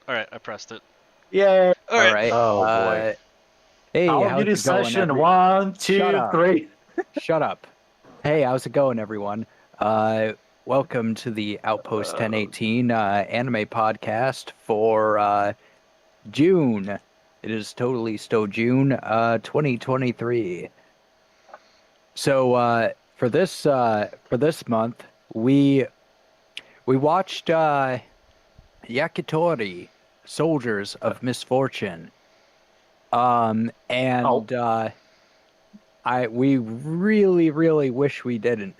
Alright, I pressed it. Yay! All All right. right. Oh boy. Hey, Call of how's Duty it going, session. One, Shut two, up. three. Shut up. Hey, how's it going, everyone? Welcome to the Outpost 1018 anime podcast for June. It is totally still June 2023. So for this month, we watched Yakitori, Soldiers of Misfortune. And we really wish we didn't.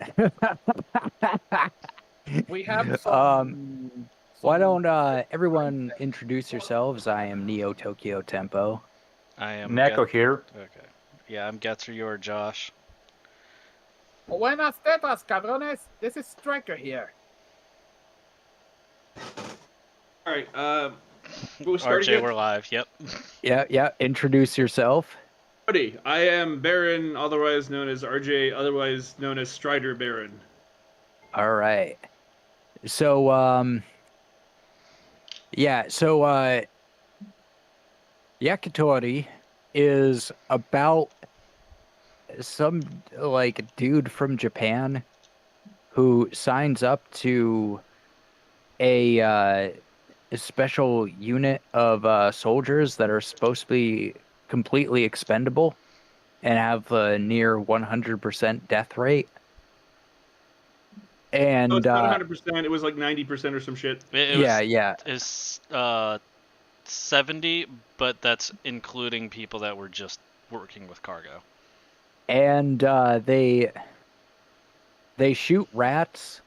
We have Why don't everyone introduce yourselves? I am Neo Tokyo Tempo. I am Neko here. Okay. Yeah, I'm Getzer, you're Josh. Buenas tetas, cabrones. This is Striker here. All right. We'll start RJ, again. we're live. Yep. Yeah. Introduce yourself. Howdy, I am Baron, otherwise known as RJ, otherwise known as Strider Baron. All right. So Yakitori is about some dude from Japan who signs up to a special unit of soldiers that are supposed to be completely expendable and have a near 100% death rate. And No, it's not 100%. It was like 90% or some shit. It's 70, but that's including people that were just working with cargo. And they shoot rats,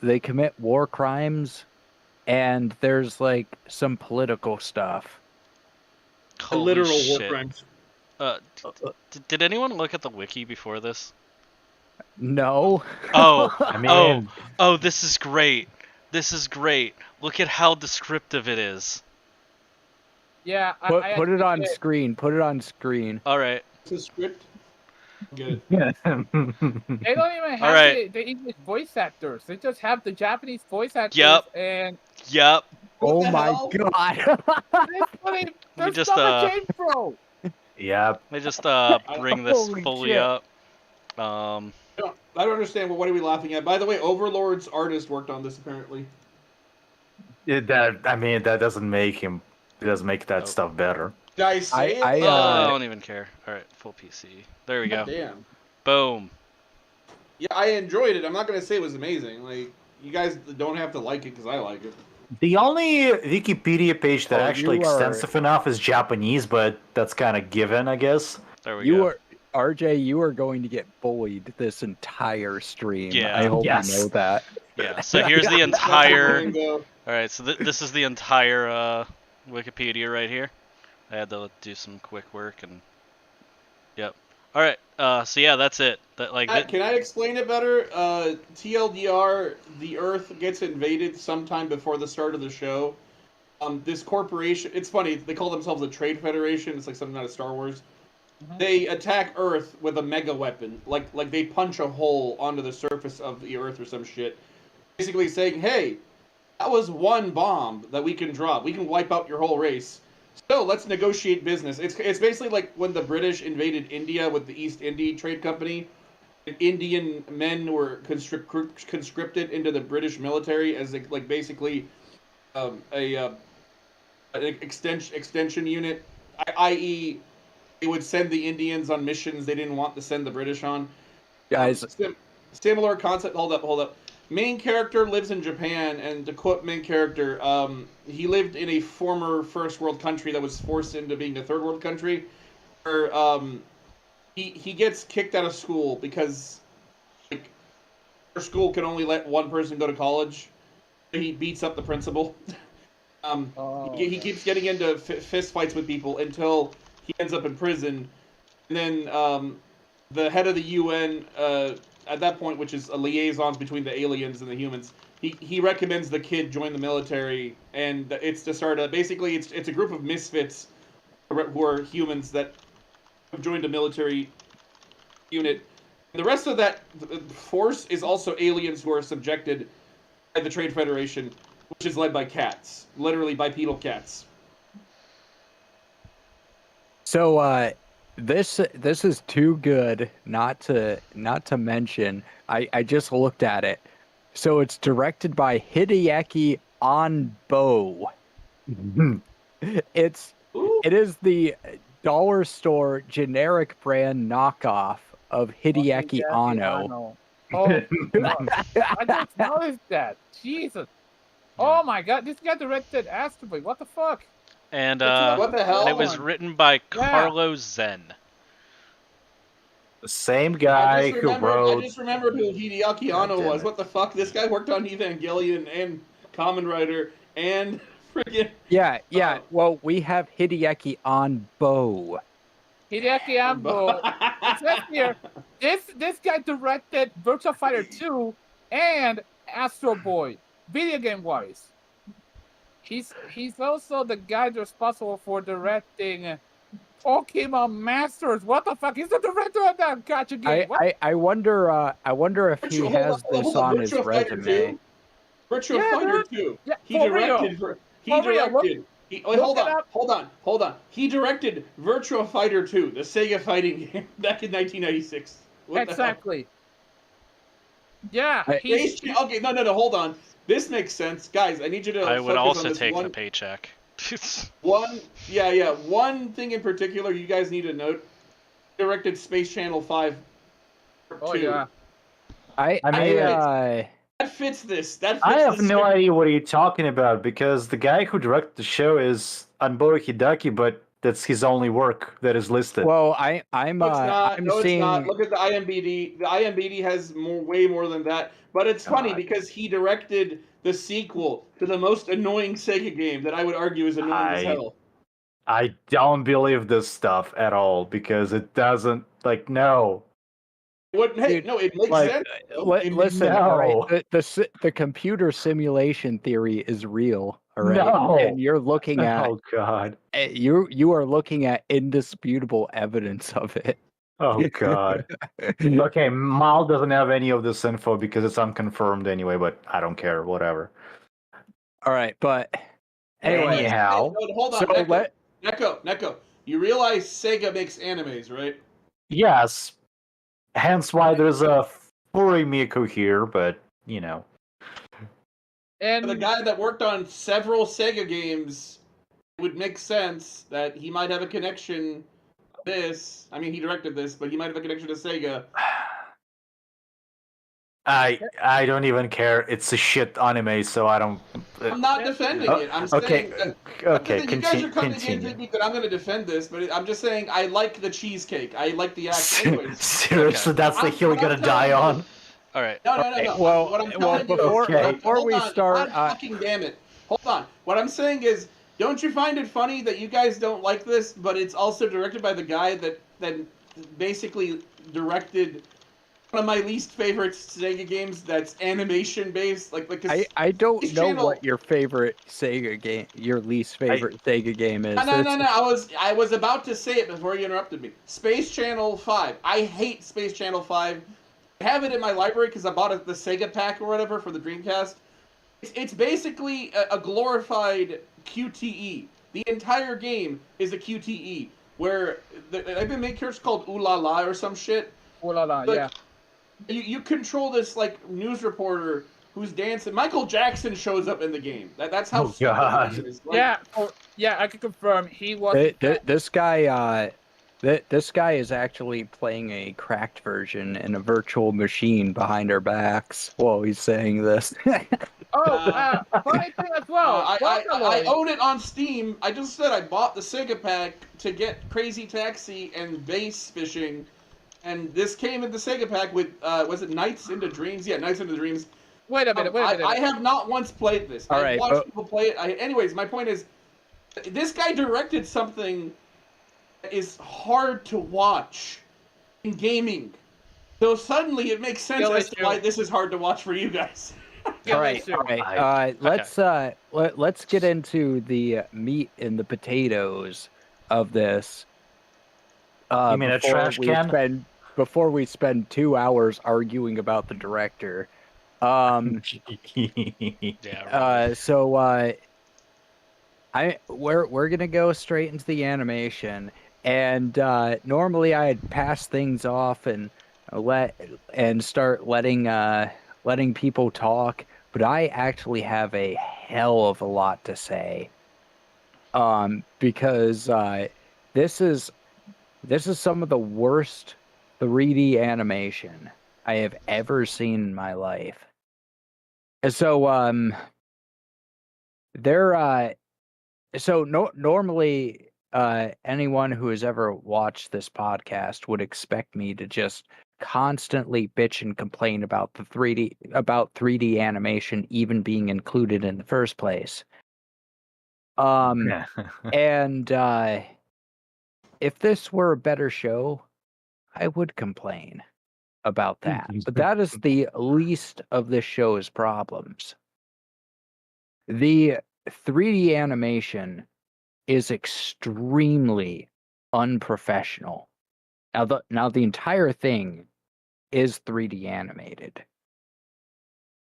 they commit war crimes, and there's like some political stuff. Holy Literal shit. war crimes. Did anyone look at the wiki before this? No. Oh, I mean, oh, this is great. This is great. Look at how descriptive it is. Yeah, Put it on screen. Put it on screen. All right. It's a script. Good. They don't even have Alright. the English voice actors. They just have the Japanese voice actors. Yep. And Yep. Oh the my hell? god. there's just, Summer Jane Pro. yeah. Let me just bring this Holy fully shit. up. I don't understand. What are we laughing at? By the way, Overlord's artist worked on this apparently. That doesn't make him. It doesn't make that stuff better. Did I say it? I don't even care. All right, full PC. There we go. Damn. Boom. Yeah, I enjoyed it. I'm not gonna say it was amazing. Like, you guys don't have to like it because I like it. The only Wikipedia page that Oh, actually you are- extensive enough is Japanese, but that's kind of given, I guess. There we go. RJ, you are going to get bullied this entire stream. Yeah. I hope Yes. you know that. Yeah. So here's the entire. All right. So this is the entire Wikipedia right here. I had to do some quick work and. Yep. All right. So yeah, that's it. Can I explain it better? TLDR, the Earth gets invaded sometime before the start of the show. This corporation, it's funny, they call themselves a Trade Federation. It's like something out of Star Wars. Mhm. They attack Earth with a mega weapon. Like they punch a hole onto the surface of the Earth or some shit. Basically saying, hey, that was one bomb that we can drop. We can wipe out your whole race. So let's negotiate business. It's basically like when the British invaded India with the East India Trade Company. And Indian men were conscripted into the British military as basically an extension unit, i.e., they would send the Indians on missions they didn't want to send the British on. Guys, Similar concept. Hold up. Main character lives in Japan, and to quote main character, he lived in a former first world country that was forced into being a third world country, where he gets kicked out of school because like their school can only let one person go to college. He beats up the principal. He keeps getting into fist fights with people until he ends up in prison, and then the head of the UN. At that point, which is a liaison between the aliens and the humans, he recommends the kid join the military, and it's to start basically it's a group of misfits who are humans that have joined a military unit. And the rest of that force is also aliens who are subjected by the Trade Federation. which is led by cats, literally bipedal cats. So this is too good not to mention. I just looked at it. So it's directed by Hideaki Anbo. Ooh. It is the dollar store generic brand knockoff of Hideaki Anno. Oh, I just noticed that. Jesus. Oh my god, this guy directed Astro Boy. What the fuck? And What the hell? and it was written by Yeah. Carlo Zen. The same guy who I wrote. just remembered who Hideaki God Anno damn was. it. What the fuck? This guy worked on Evangelion and Kamen Rider and friggin' Yeah. Well, we have Hideaki Anbo. Hideaki Anbo. It says here, this guy directed Virtua Fighter 2 and Astro Boy, video game wise. He's also the guy responsible for directing Pokemon Masters. What the fuck? He's the director of that gacha game. I wonder if he has this on his Virtua Fighter resume. 2? Virtua Yeah, Fighter dude. 2. Yeah, He for real. directed. He For real, directed. look Hold it up. on. He directed Virtua Fighter 2, the Sega fighting game, back in 1996. What Exactly. Yeah. the hell? Okay, no, hold on. This makes sense, guys. I need you to. I would focus also on this take one, the paycheck. One thing in particular you guys need to note. He directed Space Channel 5. Oh 2. yeah. That fits this. I have no idea what you're talking about because the guy who directed the show is Anbo Hidaki, but that's his only work that is listed. Well, No, it's not. Look at the IMDb. The IMDb has way more than that. But it's funny because he directed the sequel to the most annoying Sega game that I would argue is annoying as hell. I don't believe this stuff at all because it doesn't no. It makes sense. Listen, no. all right, the computer simulation theory is real, all right? No. And you're looking at Oh god. you are looking at indisputable evidence of it. Oh god. Okay, Mal doesn't have any of this info because it's unconfirmed anyway, but I don't care, whatever. All right, but anyway, anyhow, hold on, so Neko. You realize Sega makes animes, right? yes. Hence why there's a furry Miku here, but And the guy that worked on several Sega games, it would make sense that he might have a connection to this. I mean, he directed this, but he might have a connection to Sega. I don't even care. It's a shit anime, so I don't. I'm not defending it. I'm saying okay. you guys are coming Continue. in thinking that I'm going to defend this, but I'm just saying I like the cheesecake. I like the act. Anyways, Seriously, that's the hill you're gonna die on. All right. No. Well, before we start, fucking damn it. Hold on. What I'm saying is, don't you find it funny that you guys don't like this, but it's also directed by the guy that basically directed one of my least favorite Sega games that's animation based. I don't know what your favorite Sega game, your least favorite Sega game is. No. I was about to say it before you interrupted me. Space Channel 5. I hate Space Channel 5. I have it in my library because I bought the Sega pack or whatever for the Dreamcast. It's basically a glorified QTE. The entire game is a QTE where I've been making characters called Ooh La La or some shit. Ooh La La, yeah. You control this news reporter who's dancing. Michael Jackson shows up in the game. That's how. Oh god. It is. I can confirm he was. This guy, this guy is actually playing a cracked version in a virtual machine behind our backs while he's saying this. Funny thing as well. I own it on Steam. I just said I bought the Sega pack to get Crazy Taxi and Bass Fishing. And this came in the Sega pack with, was it Nights into Dreams? Yeah, Nights into Dreams. Wait a minute. I have not once played this. I've watched people play it. Anyways, my point is, this guy directed something that is hard to watch in gaming. So suddenly it makes sense as to why this is hard to watch for you guys. All right. Let's get into the meat and the potatoes of this. You mean a trash can? Before we spend 2 hours arguing about the director. Yeah. So we're gonna go straight into the animation, and normally I'd pass things off and start letting people talk, but I actually have a hell of a lot to say. Because this is some of the worst 3D animation I have ever seen in my life. So there so normally anyone who has ever watched this podcast would expect me to just constantly bitch and complain about 3D animation even being included in the first place. And if this were a better show, I would complain about that. But that is the least of this show's problems. The 3D animation is extremely unprofessional. Now the entire thing is 3D animated.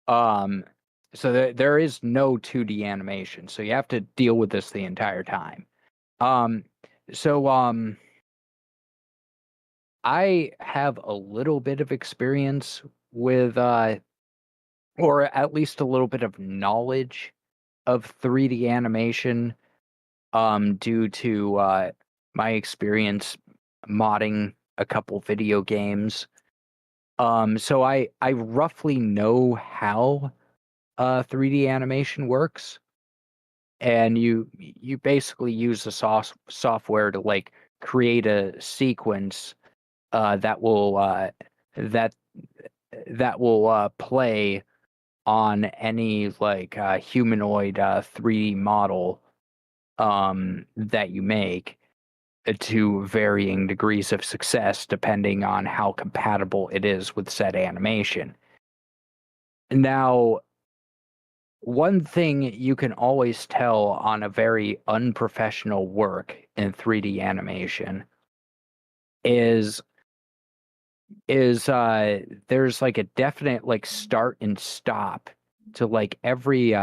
So there is no 2D animation, so you have to deal with this the entire time. So I have a little bit of experience with or at least a little bit of knowledge of 3D animation due to my experience modding a couple video games. So I roughly know how 3D animation works, and you basically use the software to like create a sequence that will play on any like humanoid 3D model that you make to varying degrees of success depending on how compatible it is with said animation. Now, one thing you can always tell on a very unprofessional work in 3D animation is there's like a definite like start and stop to like every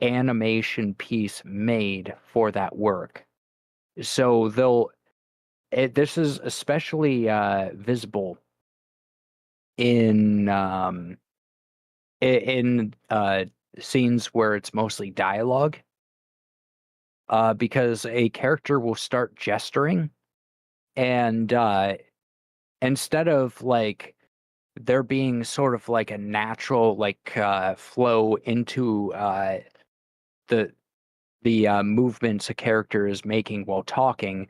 animation piece made for that work. So this is especially visible in scenes where it's mostly dialogue, because a character will start gesturing, and instead of like there being sort of like a natural like flow into the movements a character is making while talking,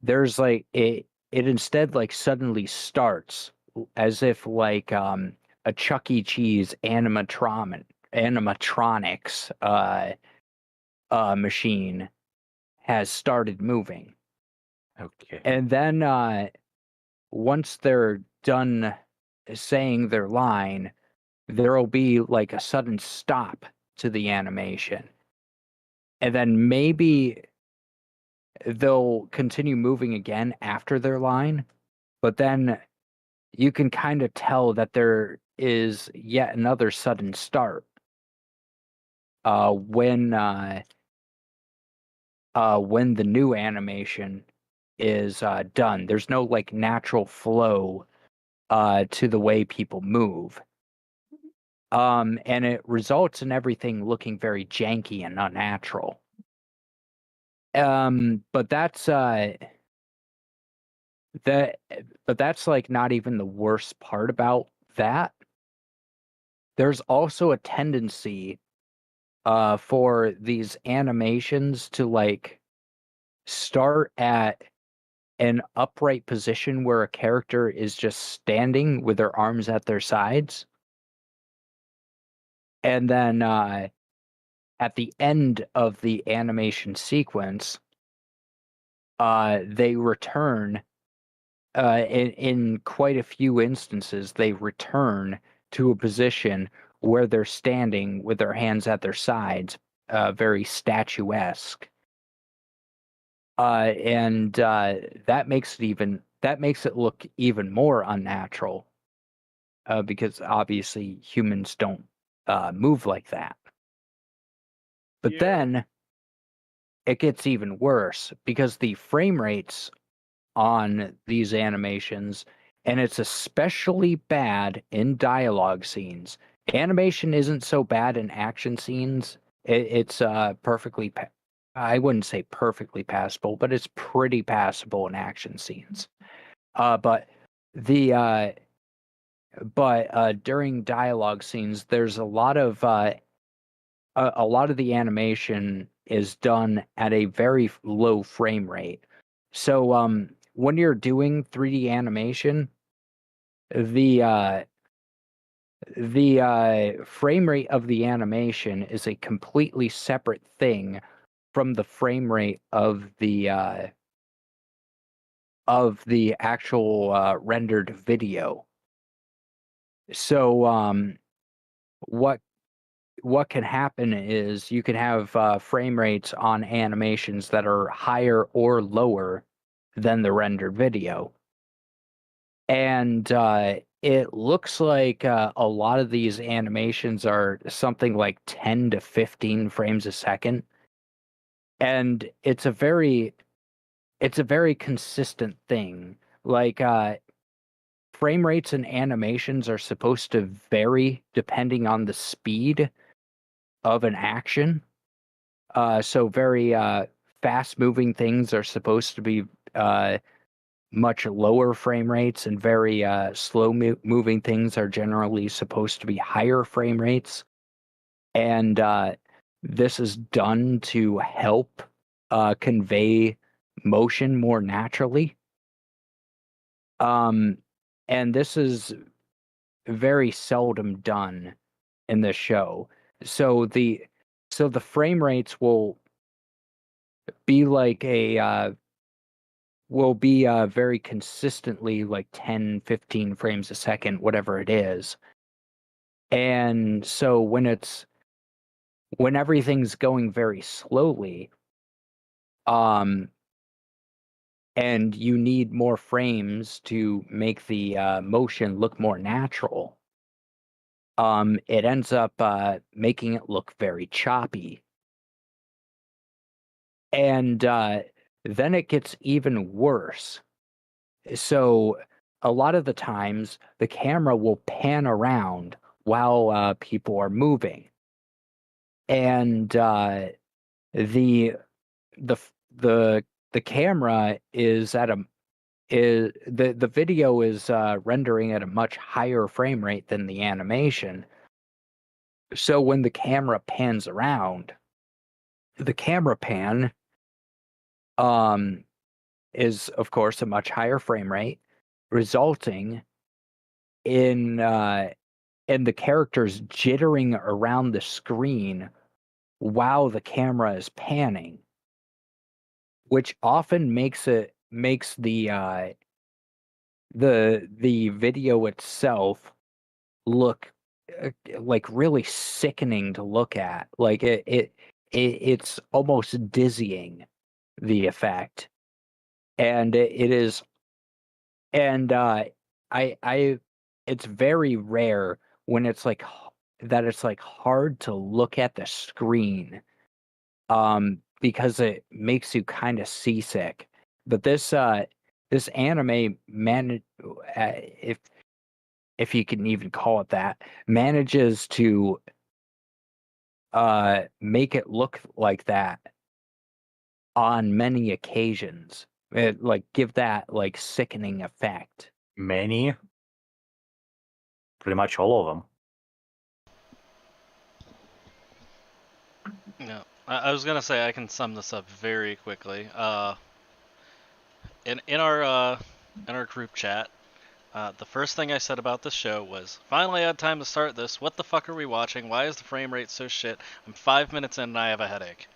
there's like it instead like suddenly starts as if like a Chuck E. Cheese animatronics machine has started moving. Okay. And then once they're done saying their line, there'll be like a sudden stop to the animation. And then maybe they'll continue moving again after their line, but then you can kind of tell that there is yet another sudden start when the new animation is done. There's no like natural flow to the way people move. And it results in everything looking very janky and unnatural. But that's like not even the worst part about that. There's also a tendency for these animations to like start at an upright position where a character is just standing with their arms at their sides. And then at the end of the animation sequence, they return, in quite a few instances, they return to a position where they're standing with their hands at their sides, very statuesque. And that makes it look even more unnatural. because obviously humans don't move like that. But then it gets even worse because the frame rates on these animations, and it's especially bad in dialogue scenes. Animation isn't so bad in action scenes. It's perfectly, I wouldn't say perfectly passable, but it's pretty passable in action scenes. But the during dialogue scenes, there's a lot of the animation is done at a very low frame rate. So when you're doing 3D animation, the frame rate of the animation is a completely separate thing from the frame rate of the actual rendered video. So what can happen is you can have frame rates on animations that are higher or lower than the rendered video. And it looks like a lot of these animations are something like 10 to 15 frames a second. And it's a very consistent thing. Like frame rates and animations are supposed to vary depending on the speed of an action. So very fast moving things are supposed to be much lower frame rates, and very slow moving things are generally supposed to be higher frame rates. And this is done to help convey motion more naturally. And this is very seldom done in the show. So the frame rates will be like very consistently like 10, 15 frames a second, whatever it is. And so when everything's going very slowly, and you need more frames to make the motion look more natural, it ends up making it look very choppy. And then it gets even worse. So a lot of the times the camera will pan around while people are moving, and the camera is at the video is rendering at a much higher frame rate than the animation. So when the camera pans around, the camera pan is of course a much higher frame rate, resulting in the characters jittering around the screen while the camera is panning, which often makes the video itself look like really sickening to look at. Like it's almost dizzying, the effect. And it is, and I it's very rare when it's like that it's like hard to look at the screen, because it makes you kind of seasick. But this anime if you can even call it that, manages to make it look like that on many occasions. It like give that like sickening effect. Many? Pretty much all of them. Yeah, I was gonna say I can sum this up very quickly. In our group chat, the first thing I said about this show was, finally I had time to start this. What the fuck are we watching? Why is the frame rate so shit? I'm 5 minutes in and I have a headache.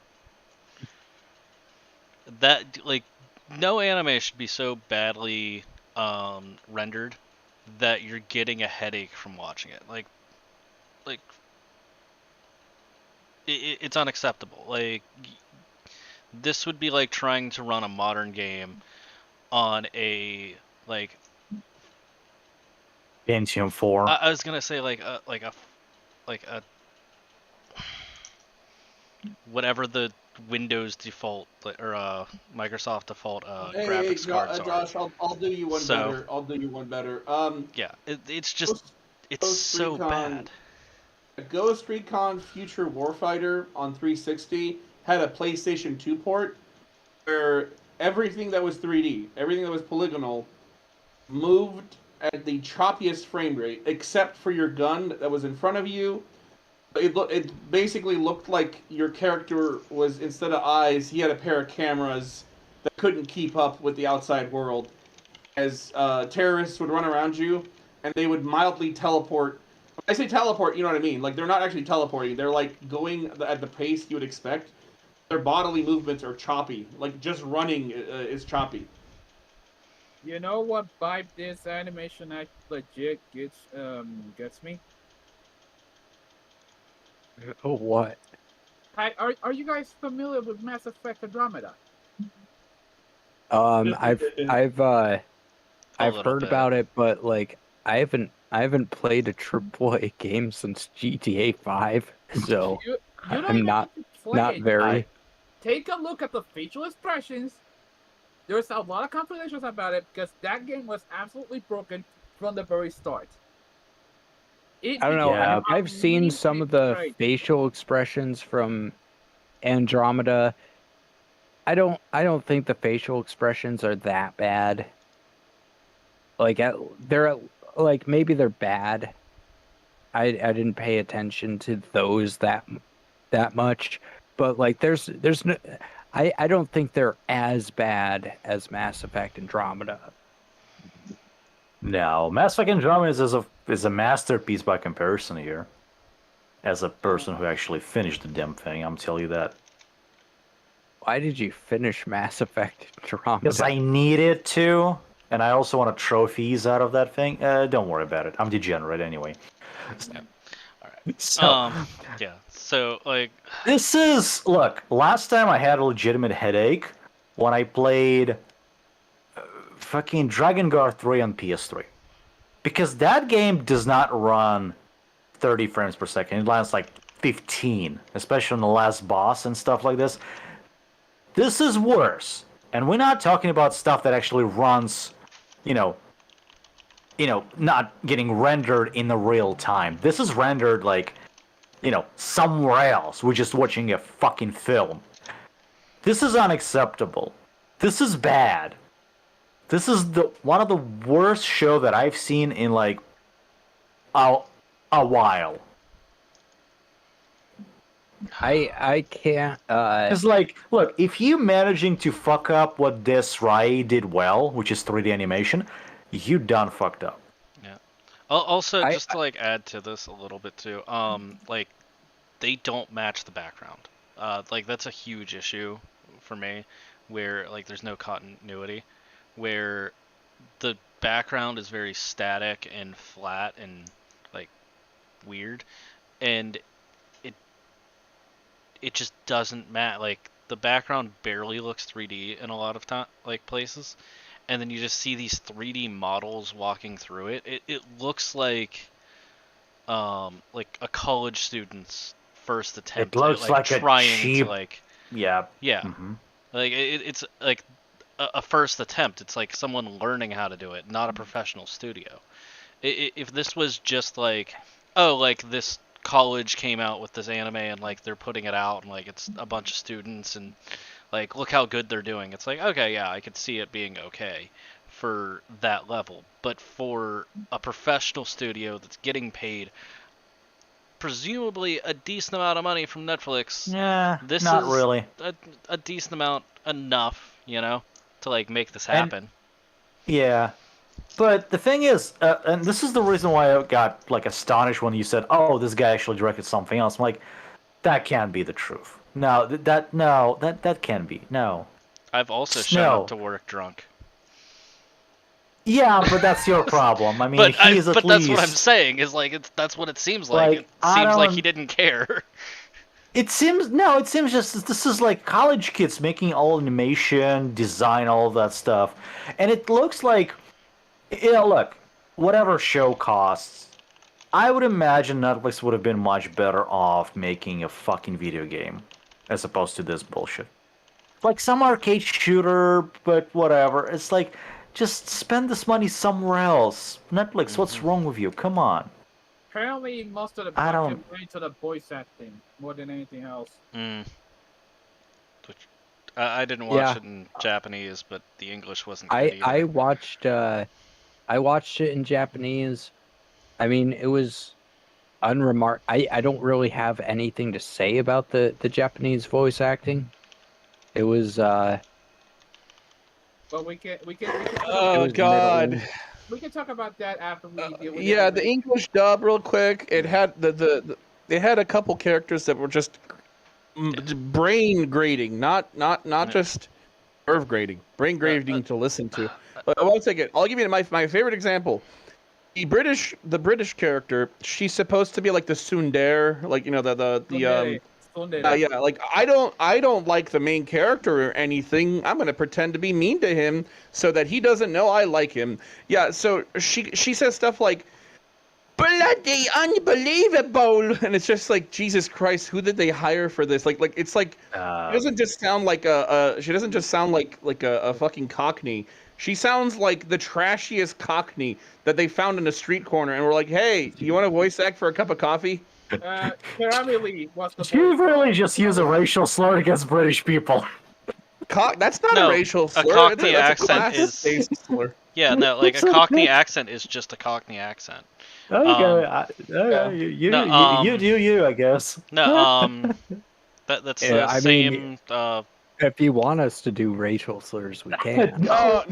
That, like, no anime should be so badly rendered that you're getting a headache from watching it. Like it's unacceptable. Like, this would be like trying to run a modern game on a like Pentium 4. I was gonna say like a whatever the Windows default or Microsoft default Hey, graphics cards are. Josh, I'll do you one So- better. I'll do you one better. Yeah, it's just it's Ghost so Recon- bad. Ghost Recon Future Warfighter on 360 had a PlayStation 2 port where everything that was 3D, everything that was polygonal, moved at the choppiest frame rate, except for your gun that was in front of you. It basically looked like your character was, instead of eyes, he had a pair of cameras that couldn't keep up with the outside world. As terrorists would run around you, and they would mildly teleport. When I say teleport, you know what I mean. Like, they're not actually teleporting. They're, like, going at the pace you would expect. Their bodily movements are choppy. Like, just running is choppy. You know what vibe this animation act legit gets me? Oh, what? Hi, are you guys familiar with Mass Effect Andromeda? I've little heard bit. about it, but like I haven't played a AAA game since GTA 5, so You don't I'm even not need to play it. very. Take a look at the facial expressions. There's a lot of compilations about it because that game was absolutely broken from the very start. I don't know. Yeah. I've seen some of the facial expressions from Andromeda. I don't think the facial expressions are that bad. Like they're like maybe they're bad. I didn't pay attention to those that much, but like there's no. I don't think they're as bad as Mass Effect Andromeda. No, Mass Effect Andromeda is a masterpiece by comparison here. As a person who actually finished the damn thing, I'm telling you that. Why did you finish Mass Effect Andromeda? Because I needed to, and I also wanted trophies out of that thing. Don't worry about it. I'm degenerate anyway. Yeah. All right. So, Yeah. So like, look. Last time I had a legitimate headache when I played fucking Dragon Guard 3 on PS3, because that game does not run 30 frames per second. It runs like 15, especially on the last boss and stuff like this. This is worse. And we're not talking about stuff that actually runs, not getting rendered in the real time. This is rendered like, somewhere else. We're just watching a fucking film. This is unacceptable. This is bad. This is one of the worst show that I've seen in like a while. I can't. It's like, look, if you managing to fuck up what this Rai did well, which is 3D animation, you done fucked up. yeah. Also, just to like add to this a little bit too, like they don't match the background. Like that's a huge issue for me, where like there's no continuity, where the background is very static and flat and like weird, and it just doesn't match. Like the background barely looks 3D in a lot of places, and then you just see these 3D models walking through it. It looks like a college student's first attempt. It looks at, like trying a cheap. to like Yeah. yeah, Mm-hmm. like it's like a first attempt. It's like someone learning how to do it, not a professional studio. If this was just like, oh, like this college came out with this anime and like they're putting it out and like it's a bunch of students and like look how good they're doing, it's like, okay, yeah, I could see it being okay for that level. But for a professional studio that's getting paid presumably a decent amount of money from Netflix, Yeah, this not is really. a decent amount enough, to like make this happen. Yeah. But the thing is, and this is the reason why I got like astonished when you said, "Oh, this guy actually directed something else." I'm like, that can't be the truth. No, that can't be. No. I've also shown up to work drunk. Yeah, but that's your problem. I mean, but he's at but least. That's what I'm saying. Is like that's what it seems like. It seems like he didn't care. It seems just this is like college kids making all animation, design, all of that stuff, and it looks like, look, whatever show costs, I would imagine Netflix would have been much better off making a fucking video game as opposed to this bullshit. Like some arcade shooter, but whatever. It's like, just spend this money somewhere else. Netflix, what's wrong with you? Come on. Apparently, most of the I budget don't- went to the voice acting more than anything else. Which I didn't watch it in Japanese, but the English wasn't good either. I watched it in Japanese. I mean, it was I don't really have anything to say about the Japanese voice acting. It was But we can Oh was God. middling. we can talk about that after we deal with Yeah, it. the English dub, real quick. It had they had a couple characters that were just brain grating, not just nerve grating, brain grating to listen to. But I want to take it. I'll give you my favorite example. The British character, she's supposed to be like the tsundere, like Tsundere. yeah, like I don't like the main character or anything. I'm gonna pretend to be mean to him so that he doesn't know I like him. Yeah, so she says stuff like bloody unbelievable, and it's just like, Jesus Christ, who did they hire for this? Like it's like she doesn't just sound like she doesn't just sound like a fucking Cockney. She sounds like the trashiest Cockney that they found in a street corner, and we're like, hey, you want to voice act for a cup of coffee? Karami was the You voice. really just use a racial slur against British people. That's not No, a racial slur. a Cockney that's accent a class-based slur. Yeah, no, like a Cockney accent is just a Cockney accent. Okay, you do you, I guess. No, that's Yeah, the I same. mean, if you want us to do racial slurs, we can. No.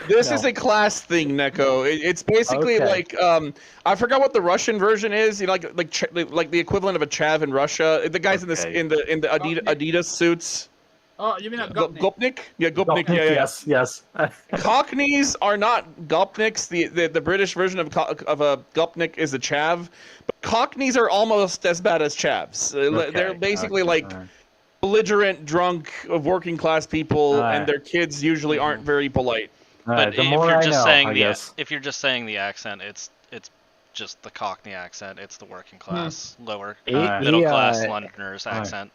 This is a class thing, Neko. It's basically Okay. like I forgot what the Russian version is. You know, like the equivalent of a chav in Russia. The guys Okay. in the Adidas suits. Oh, you mean a Gopnik? Gopnik? Yeah, Gopnik. Yeah. Yes. Cockneys are not Gopniks. The British version of a Gopnik is a chav. But Cockneys are almost as bad as chavs. They're basically like belligerent, drunk, of working class people, and their kids usually aren't very polite. But the if more you're I just know, saying I guess. if you're just saying the accent, it's just the Cockney accent. It's the working class, lower middle class Londoners accent.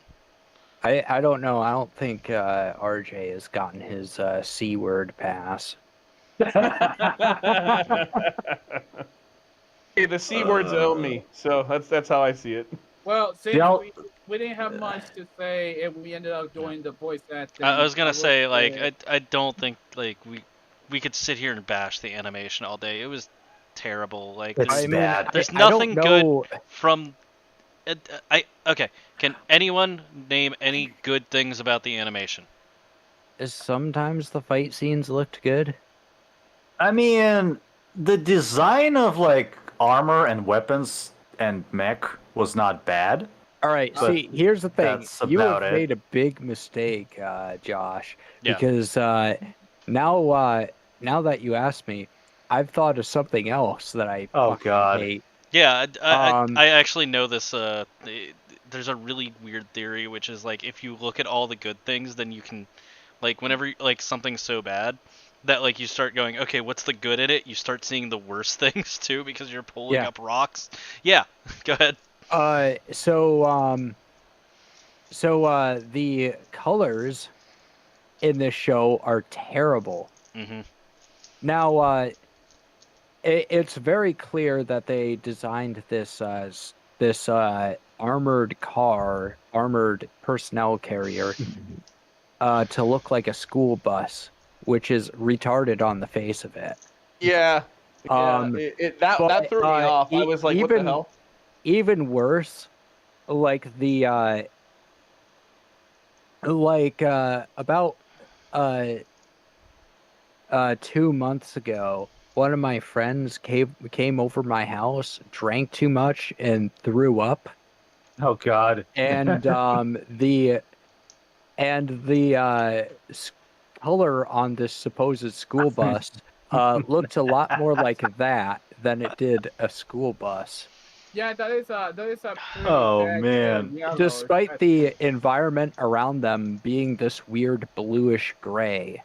I don't know. I don't think RJ has gotten his C word pass. Hey, the C words owe me, so that's how I see it. Well, since Yeah. we didn't have much to say, if we ended up doing the voice acting. I was gonna say, would like, I don't think like we could sit here and bash the animation all day. It was terrible. Like, It's there's, bad. there's I don't nothing know. good from. Okay. Can anyone name any good things about the animation? Sometimes the fight scenes looked good. I mean, the design of like armor and weapons and mech was not bad. All right. But See, here's the thing. that's You have about it. made a big mistake, Josh, Yeah. because now that you asked me, I've thought of something else that I Oh, fucking God. hate. Yeah, Um, I actually know this. There's a really weird theory, which is like if you look at all the good things, then you can, like, whenever like something's so bad that like you start going, okay, what's the good in it? You start seeing the worst things too because you're pulling Yeah. up rocks. Yeah, go ahead. So the colors in this show are terrible. Mm-hmm. Now, it's very clear that they designed this armored personnel carrier to look like a school bus, which is retarded on the face of it. Yeah. That threw me off. I was like, what the hell? Even worse, like about 2 months ago, one of my friends came over my house, drank too much, and threw up. Oh God. And the color on this supposed school bus looked a lot more like that than it did a school bus. Yeah, that is a pretty Oh, bad man. yellow, Despite the environment around them being this weird bluish gray.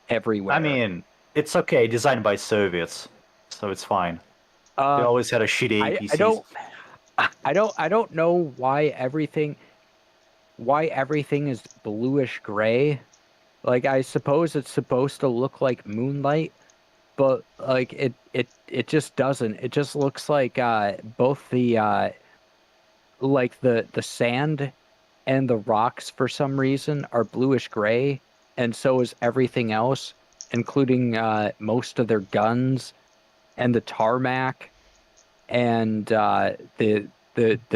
everywhere. I mean, it's okay. Designed by Soviets, so it's fine. They always had a shitty APCs. I don't know why everything is bluish gray. Like, I suppose it's supposed to look like moonlight, but like it just doesn't. It just looks like both the like the sand and the rocks for some reason are bluish gray, and so is everything else, including most of their guns and the tarmac and the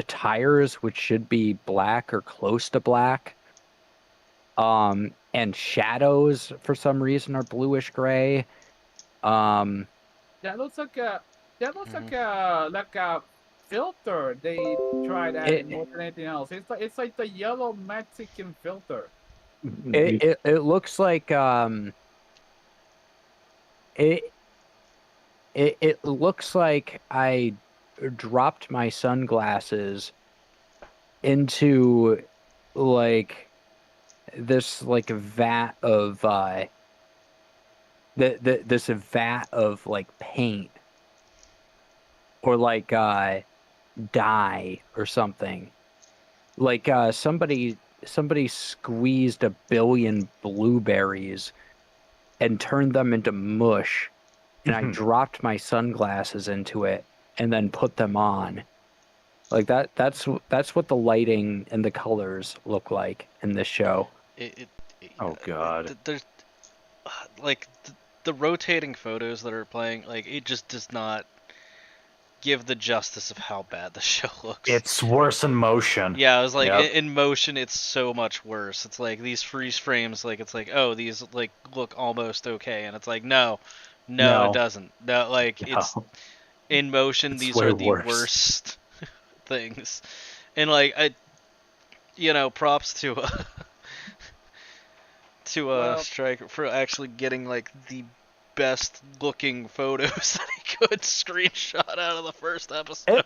tires, which should be black or close to black. And shadows for some reason are bluish gray. That looks like a filter they tried adding more than anything else. It's like the yellow Mexican filter. It looks like it looks like I dropped my sunglasses into like this like vat of this vat of like paint or like dye or something. Like somebody squeezed 1 billion blueberries and turned them into mush, and I dropped my sunglasses into it and then put them on. Like that's what the lighting and the colors look like in this show. Oh god. There's like the rotating photos that are playing, like it just does not give the justice of how bad the show looks. It's worse in motion. Yeah, I was like, Yep. in motion, it's so much worse. It's like these freeze frames, like it's like, oh, these like look almost okay, and it's like, no, No. it doesn't. No, like it's in motion. It's These way are the worse. worst things, and like props to Striker for actually getting like the best looking photos that he could screenshot out of the first episode.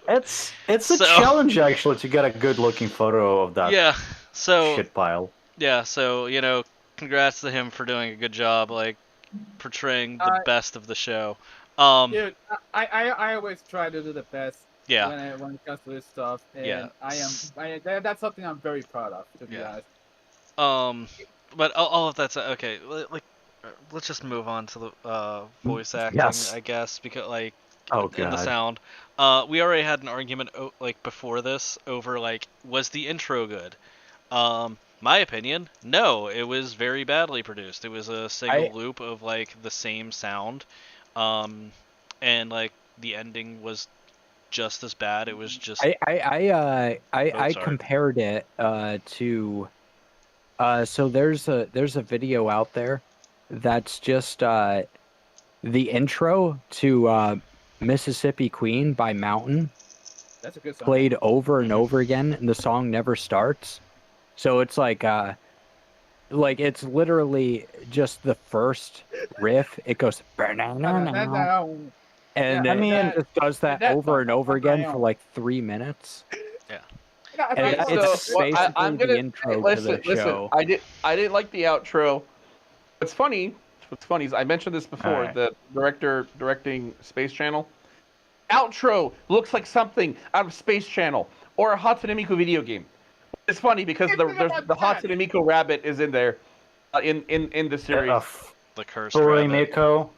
It's a challenge actually to get a good looking photo of that shit pile. Yeah, so congrats to him for doing a good job, like portraying the best of the show. Dude, I always try to do the best. Yeah. When it comes to this stuff, and Yeah. that's something I'm very proud of, to be honest. But all of that's okay. Like, let's just move on to the voice acting, Yes. I guess, because like Oh and the god. sound. We already had an argument like before this over like was the intro good? My opinion, no, it was very badly produced. It was a single loop of like the same sound, and like the ending was just as bad. It was just I compared it to so there's a video out there that's just the intro to Mississippi Queen by Mountain. That's a good song. Played over and over again, and the song never starts. So it's like it's literally just the first riff. It goes and it just does that over and over again for like 3 minutes. Yeah. And it's basically the intro to the show. I didn't like the outro. What's funny is I mentioned this before. Right. The director directing Space Channel. Outro looks like something out of Space Channel or a Hatsune Miku video game. It's funny because the Hatsune Miku rabbit is in there, in the series. The cursed Furry rabbit. Miko.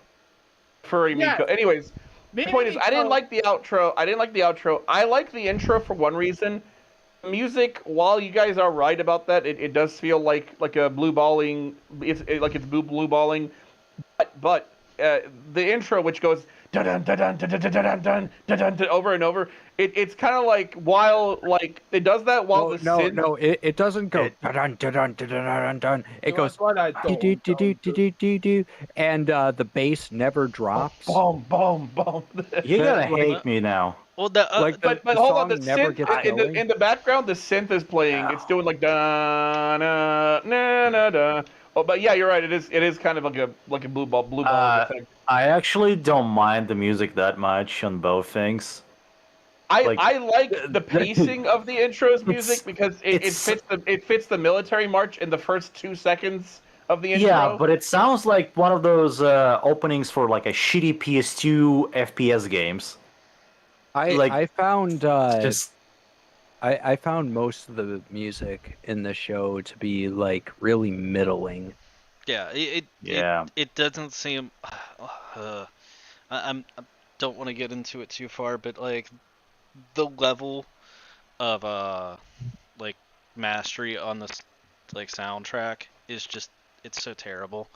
Furry Miko. Anyways, the point is, I didn't like the outro. I like the intro for one reason. Music, while you guys are right about that, it does feel like a blue balling. It's blue balling, but the intro, which goes dun dun dun dun dun dun dun dun dun dun over and over, it's kind of like while like it does that while it doesn't go dun dun dun dun dun dun. It goes do do do do do do do, and the bass never drops. Boom boom boom. You're gonna hate me now. Well, but hold on, the synth in the background, the synth is playing. It's doing like da na na na da. Oh, but yeah, you're right. It is kind of like a blue ball effect. I actually don't mind the music that much on both things. I like the pacing of the intro's music because it fits the military march in the first 2 seconds of the intro. Yeah, but it sounds like one of those openings for like a shitty PS2 FPS games. I found Just I found most of the music in the show to be like really middling. Yeah, yeah. it doesn't seem. I don't want to get into it too far, but like the level of like mastery on this like soundtrack is just it's so terrible.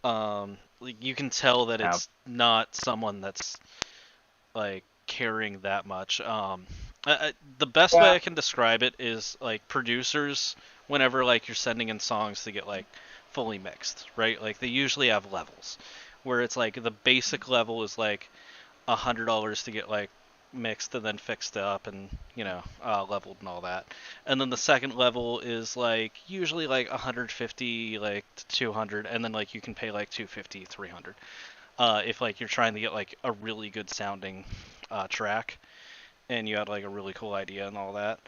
Like you can tell that it's not someone that's like caring that much. The best way I can describe it is like producers whenever like you're sending in songs to get like fully mixed, right? Like they usually have levels where it's like the basic level is like $100 to get like mixed and then fixed up and leveled and all that, and then the second level is like usually like 150 like to 200, and then like you can pay like 250 300 if like you're trying to get like a really good sounding track and you had like a really cool idea and all that.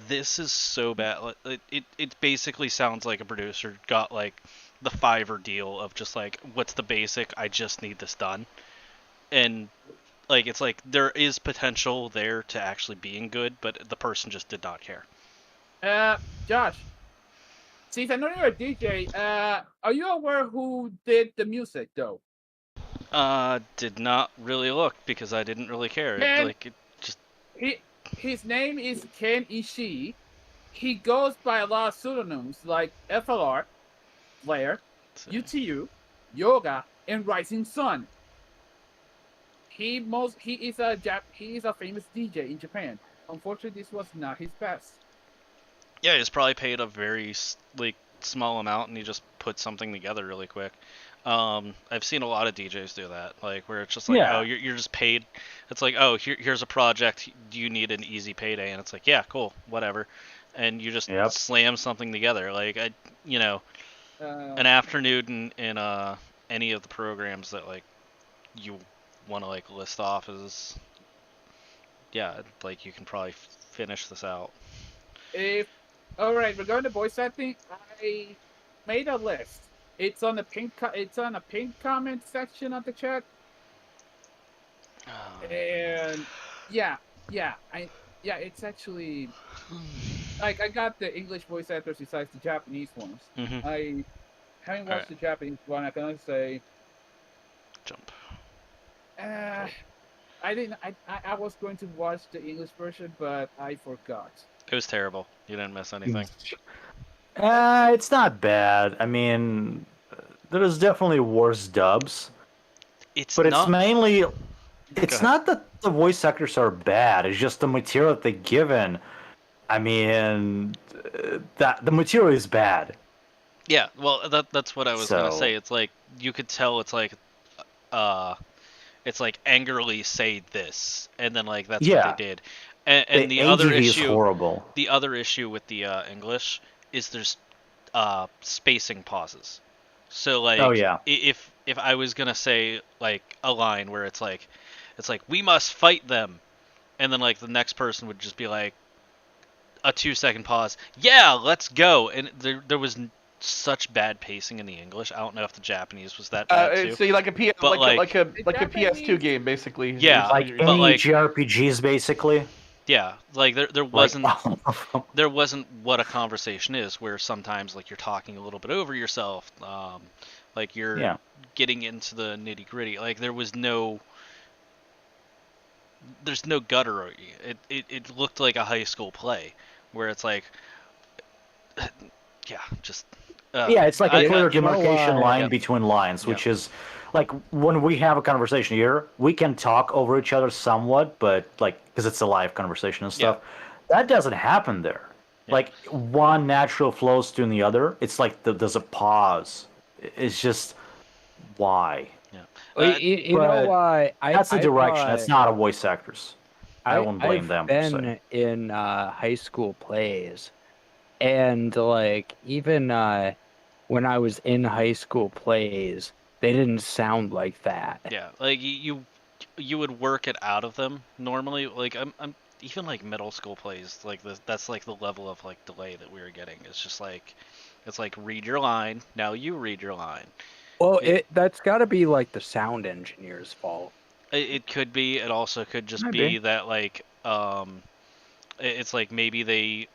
This is so bad. It basically sounds like a producer got like the Fiverr deal of just like, what's the basic, I just need this done. And like it's like there is potential there to actually being good, but the person just did not care. Josh, since I know you're a DJ, are you aware who did the music though? Did not really look because I didn't really care. His name is Ken Ishii. He goes by a lot of pseudonyms like FLR, Flare, UTU, Yoga, and Rising Sun. He is a famous DJ in Japan. Unfortunately, this was not his best. Yeah, he's probably paid a very like small amount and he just put something together really quick. I've seen a lot of DJs do that, like where it's just like, oh, you're just paid. It's like, oh, here's a project. Do you need an easy payday? And it's like, yeah, cool, whatever. And you just slam something together. Like an afternoon in any of the programs that like you want to like list off is, yeah, like you can probably finish this out. All right, regarding the voice acting, I made a list. It's on the pink comment section of the chat. And it's actually like I got the English voice actors besides the Japanese ones. Mm-hmm. I haven't watched the Japanese one. I can only say jump. I didn't. I was going to watch the English version, but I forgot. It was terrible. You didn't miss anything. It's not bad. I mean, there's definitely worse dubs. It's mainly. It's not that the voice actors are bad. It's just the material that they're given. I mean, that the material is bad. Yeah, well, that's what I was gonna say. It's like you could tell. It's like angrily say this, and then like that's what they did. And the other issue is horrible. The other issue with the English is there's spacing pauses. So like, if I was gonna say like a line where it's like we must fight them, and then like the next person would just be like a 2-second pause. Yeah, let's go. And there was such bad pacing in the English. I don't know if the Japanese was that bad too. So like a PS2 game basically. Yeah, like any JRPGs basically. Yeah, like there wasn't what a conversation is, where sometimes like you're talking a little bit over yourself, like you're getting into the nitty gritty. Like there's no gutter. It looked like a high school play, where it's like, it's like a clear demarcation line between lines, which is like when we have a conversation here, we can talk over each other somewhat, but like because it's a live conversation and stuff, that doesn't happen there. Like one natural flows to the other. It's like there's a pause. It's just why. You know why? That's the direction. That's not a voice actors. I won't blame them. I've been in high school plays, and like even when I was in high school plays, they didn't sound like that. Yeah, like you would work it out of them normally. Like even like middle school plays, like that's like the level of like delay that we were getting. It's just like, it's like read your line, now you read your line. Well, that's got to be like the sound engineer's fault. It could be. It also could just be that like it's like maybe they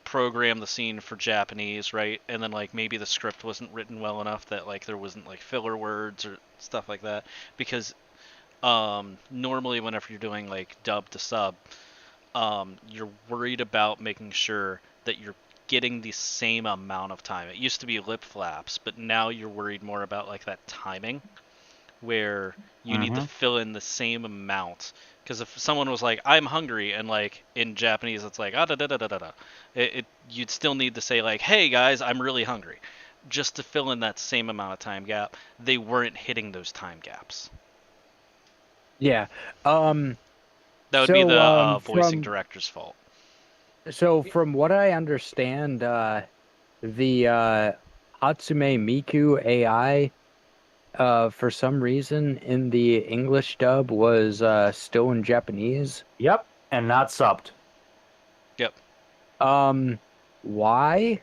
program the scene for Japanese, right? And then like maybe the script wasn't written well enough that like there wasn't like filler words or stuff like that. Because normally whenever you're doing like dub to sub, you're worried about making sure that you're getting the same amount of time. It used to be lip flaps, but now you're worried more about like that timing, where you need to fill in the same amount. Because if someone was like, "I'm hungry," and like in Japanese it's like, "ah da da da da da da," you'd still need to say like, "Hey guys, I'm really hungry," just to fill in that same amount of time gap. They weren't hitting those time gaps. Yeah. That would be the voicing director's fault. So from what I understand, the Hatsume Miku AI, for some reason in the English dub was still in Japanese. Yep, and not subbed. Yep. Why?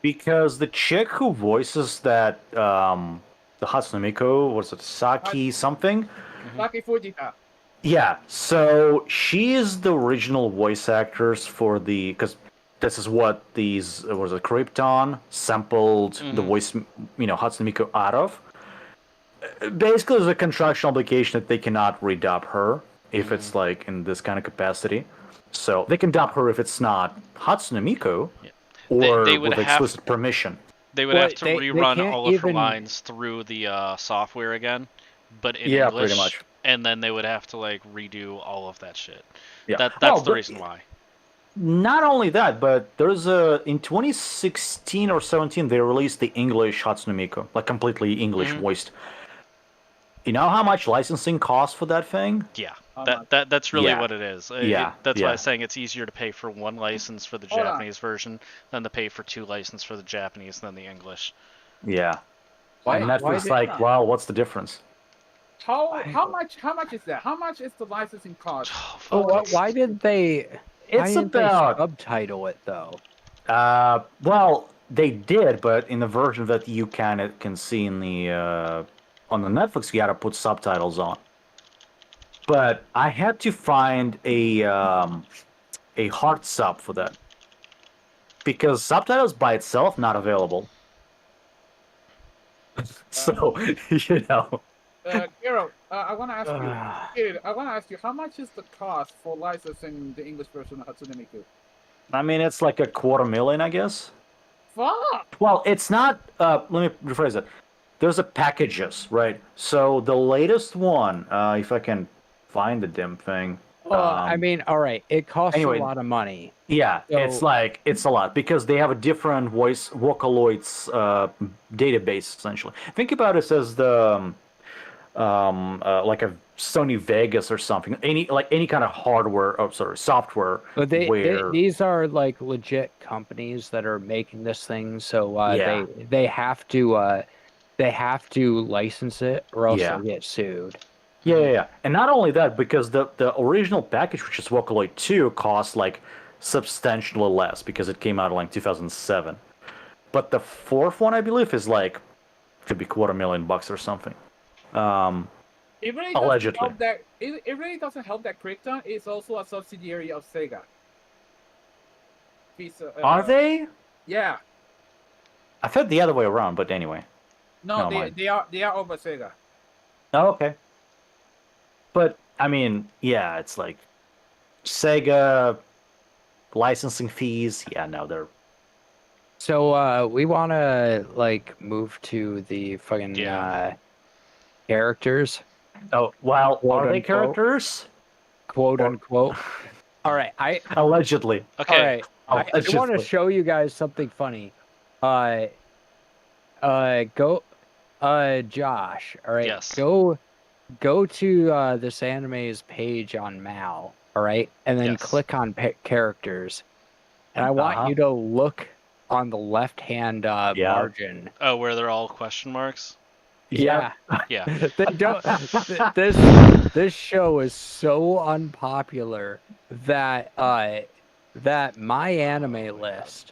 Because the chick who voices that the Hatsune Miku, was it Saki something? Saki Fujita. Yeah, so she is the original voice actors for because this is what these was a Krypton sampled the voice, Hatsune Miku out of. Basically, there's a contractual obligation that they cannot redub her if it's like in this kind of capacity. So they can dub her if it's not Hatsune Miku, or they would with explicit permission. They would have to rerun all of her lines through the software again, but in English. Pretty much. And then they would have to like redo all of that shit. Yeah, that's the reason why. Not only that, but there's in 2016 or 17 they released the English Hatsune Miku, like completely English voiced. You know how much licensing costs for that thing? Yeah, that's really what it is. That's why I was saying it's easier to pay for one license for the Japanese version than to pay for two licenses for the Japanese than the English. Yeah. And Netflix like, wow, what's the difference? How much is that? How much is the licensing cost? Why didn't they? It's about subtitle it though. Well, they did, but in the version that you can see in the on the Netflix, you got to put subtitles on. But I had to find a hard sub for that because subtitles by itself not available. So Gero, I want to ask you. I want to ask you, how much is the cost for licensing the English version of Hatsune Miku? I mean, it's like $250,000, I guess. Fuck. Well, it's not. Let me rephrase it. There's a packages, right? So the latest one, if I can find the damn thing. I mean, all right, it costs a lot of money. Yeah, so, it's a lot because they have a different Vocaloids database essentially. Think about it as the like a Sony Vegas or something. Any kind of hardware, software. But these are like legit companies that are making this thing, so they have to license it or else they'll get sued. Yeah. And not only that, because the original package, which is Vocaloid 2, costs like substantially less because it came out in like 2007. But the fourth one, I believe, is like could be $250,000 or something. It really allegedly. It really doesn't help that Krypton is also a subsidiary of Sega. Are they? Yeah. I thought the other way around, but anyway. No, they are over Sega. Oh, okay. But I mean, yeah, it's like Sega licensing fees. Yeah, no, they're. So we want to like move to the fucking characters. Oh, well, are they characters? Quote unquote. All right, allegedly. Okay. All right, I want to show you guys something funny. Josh. All right. Yes. Go to this anime's page on Mal. All right, and then click on characters, and I want you to look on the left-hand margin. Oh, where they're all question marks? Yeah. Yeah. This This show is so unpopular that that my anime list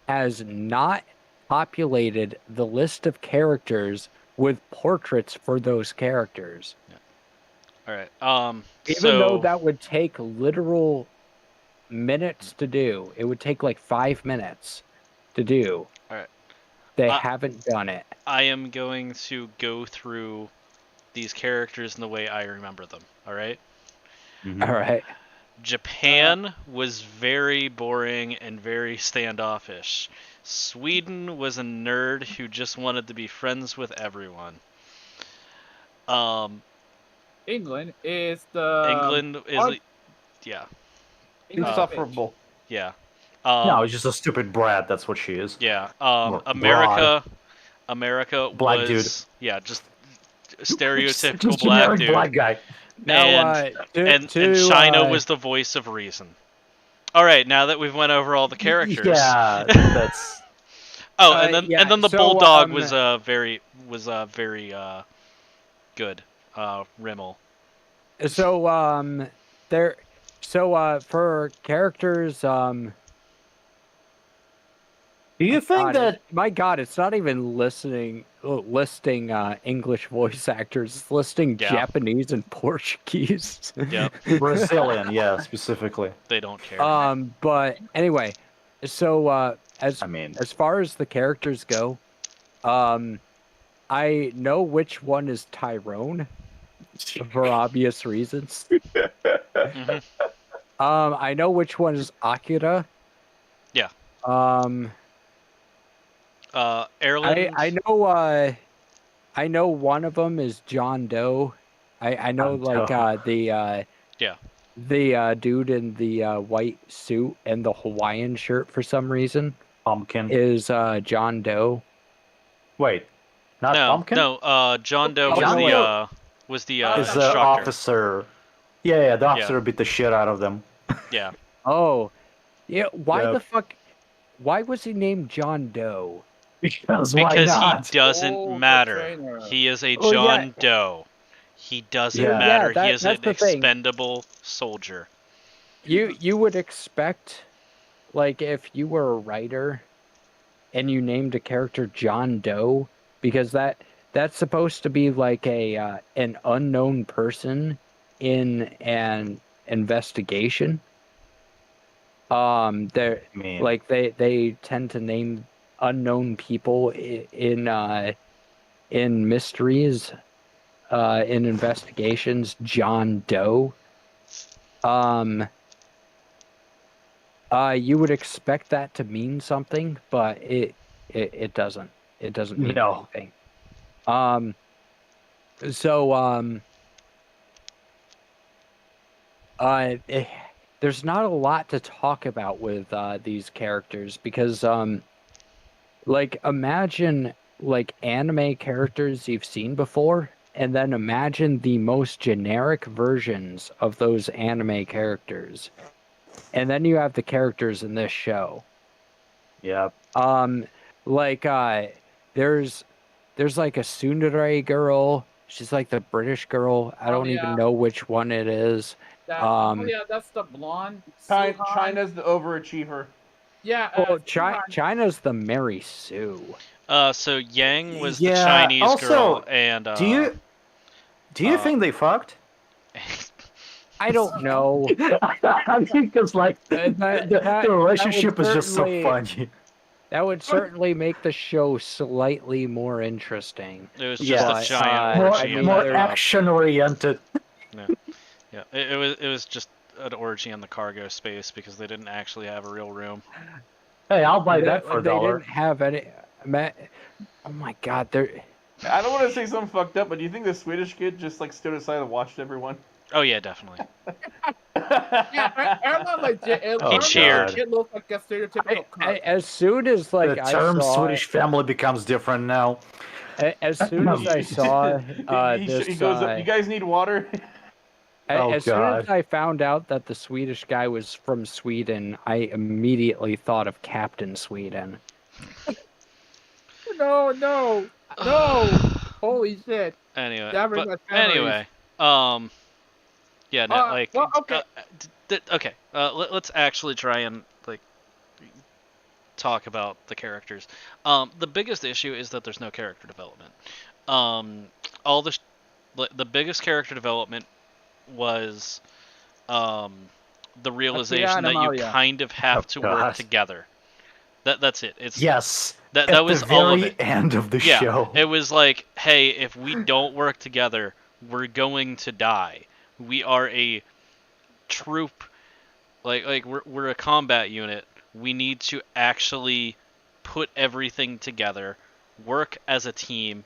has not populated the list of characters with portraits for those characters. All right. Even though that would take literal minutes to do, it would take like 5 minutes to do. All right. They haven't done it. I am going to go through these characters in the way I remember them. All right. Mm-hmm. All right. Japan was very boring and very standoffish. Sweden was a nerd who just wanted to be friends with everyone. England is yeah. Insufferable. Yeah. No, it's just a stupid brat. That's what she is. Yeah. Or America black was dude. Yeah, just stereotypical Just black generic dude. black guy. Now, And China was the voice of reason. All right, now that we've went over all the characters. Yeah, that's. Oh, and then the so, bulldog was very good. Rimmel. So for characters Do you think that? My God, it's not even listing English voice actors. It's listing Japanese and Portuguese. Yeah. Brazilian, yeah, specifically. They don't care. But anyway, so as far as the characters go, I know which one is Tyrone for obvious reasons. Mm-hmm. I know which one is Akira. Yeah. Erland. I know one of them is John Doe. I know the dude in the white suit and the Hawaiian shirt for some reason. Pumpkin is John Doe. Wait, not Pumpkin? No, John Doe was the instructor. Officer. Yeah, the officer beat the shit out of them. Yeah. Oh, yeah. Why the fuck? Why was he named John Doe? Because why not? He doesn't matter. He is a John Doe. He doesn't matter. He is an expendable soldier. You would expect, like, if you were a writer and you named a character John Doe, because that's supposed to be like an unknown person in an investigation. They tend to name unknown people in mysteries, in investigations, John Doe. You would expect that to mean something, but it doesn't. It doesn't mean anything. There's not a lot to talk about with these characters because, imagine anime characters you've seen before, and then imagine the most generic versions of those anime characters, and then you have the characters in this show. Yeah. There's like a tsundere girl. She's like the British girl. I don't even know which one it is. That's the blonde. China's the overachiever. Yeah. China's the Mary Sue. So Yang was the Chinese girl, and do you think they fucked? I don't know. Because the relationship is just so funny. That would certainly make the show slightly more interesting. It was just a giant more action oriented. Yeah. It was just an orgy on the cargo space because they didn't actually have a real room. Hey, I'll buy that for $1. They didn't have any. Oh my God, I don't want to say something fucked up, but do you think the Swedish kid just stood aside and watched everyone? Oh yeah, definitely. He cheered. It looked like a stereotypical as soon as the term Swedish family becomes different now. As soon as I saw he goes up, you guys need water? As soon as I found out that the Swedish guy was from Sweden, I immediately thought of Captain Sweden. No! Holy shit! Anyway, Yeah, no, like, well, okay. okay. Let's actually try and like talk about the characters. The biggest issue is that there's no character development. All the biggest character development was the realization and that you Amalia. kind of have to work God. together. That's it. It's Yes. that At was the all of very it. end of the Yeah, show. it was like, hey, if we don't work together, we're going to die. We are a troop, like we're a combat unit. We need to actually put everything together, work as a team,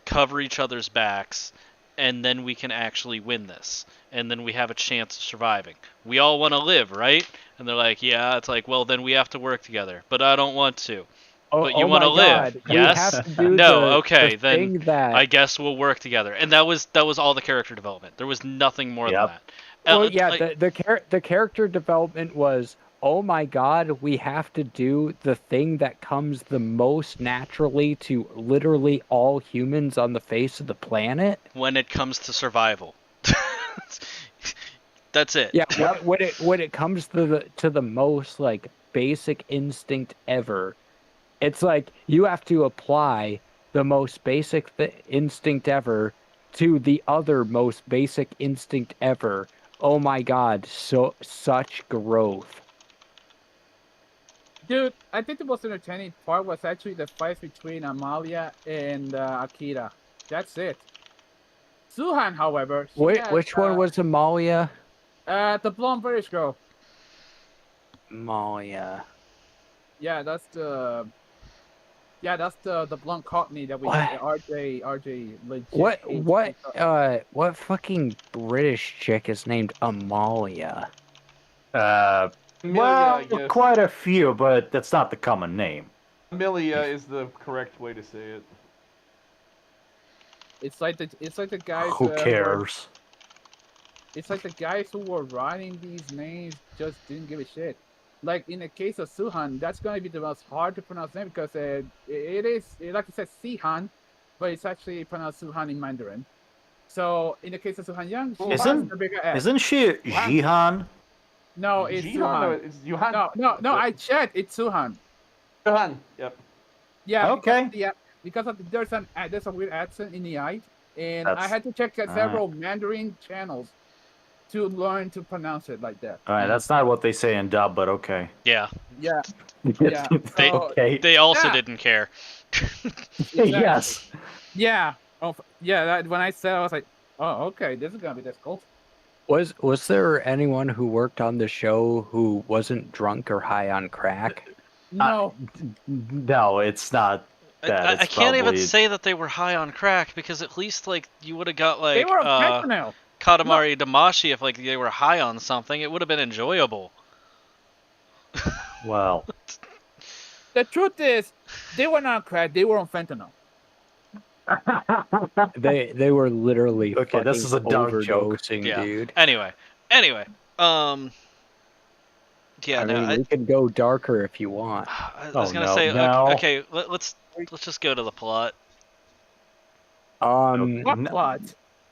cover each other's backs, and then we can actually win this. And then we have a chance of surviving. We all want to live, right? And they're like, yeah. It's like, well, then we have to work together. But I don't want to. But you want my to live, God. yes? We have to do No, the okay, then thing that. I guess we'll work together. And that was all the character development. There was nothing more than Yep. that. Well, yeah, Like, the character development was, oh my God, we have to do the thing that comes the most naturally to literally all humans on the face of the planet. when it comes to survival. That's it. Yeah, when it comes to the most like basic instinct ever, it's like you have to apply the most basic instinct ever to the other most basic instinct ever. Oh my God, such growth. Dude, I think the most entertaining part was actually the fight between Amalia and Akira. That's it. Suhan, however, she Wait, had, which one was Amalia? the blonde British girl. Amalia. Yeah, that's the blonde Cockney that we What? RJ legit. What fucking British chick is named Amalia? Amelia, Well, I guess. quite a few, but that's not the common name. Amelia is the correct way to say it. It's like the guys. Who cares? It's like the guys who were writing these names just didn't give a shit. Like in the case of Suhan, that's going to be the most hard to pronounce name because it is, like I said, Sihan, but it's actually pronounced Suhan in Mandarin. So in the case of Suhan Young, she has the bigger S. Isn't she Jihan? No, it's Jihan? Suhan. No, it's Johan. No, I checked. It's Suhan. Johan. Yep. Yeah. Okay. There's a weird accent in the I, and I That's- had to check several Mandarin channels to learn to pronounce it like that. All right, that's not what they say in dub, but okay. Yeah. Yeah. Yeah. Okay. They also Yeah. didn't care. Yes. Yeah. Oh, yeah. When I said, I was like, "Oh, okay, this is gonna be difficult." Was there anyone who worked on the show who wasn't drunk or high on crack? No, No, it's not that. I It's can't even probably- say that they were high on crack because at least like you would have got like they were on fentanyl. Katamari Damashi if like they were high on something. It would have been enjoyable. Well, The truth is, they were not on crack. They were on fentanyl. They were literally Okay, this is a dark joke. overdosing, Yeah. dude. Anyway. Yeah, I mean, we could go darker if you want. I Oh, was gonna no, say no. okay. Let's just go to the plot. What No. plot?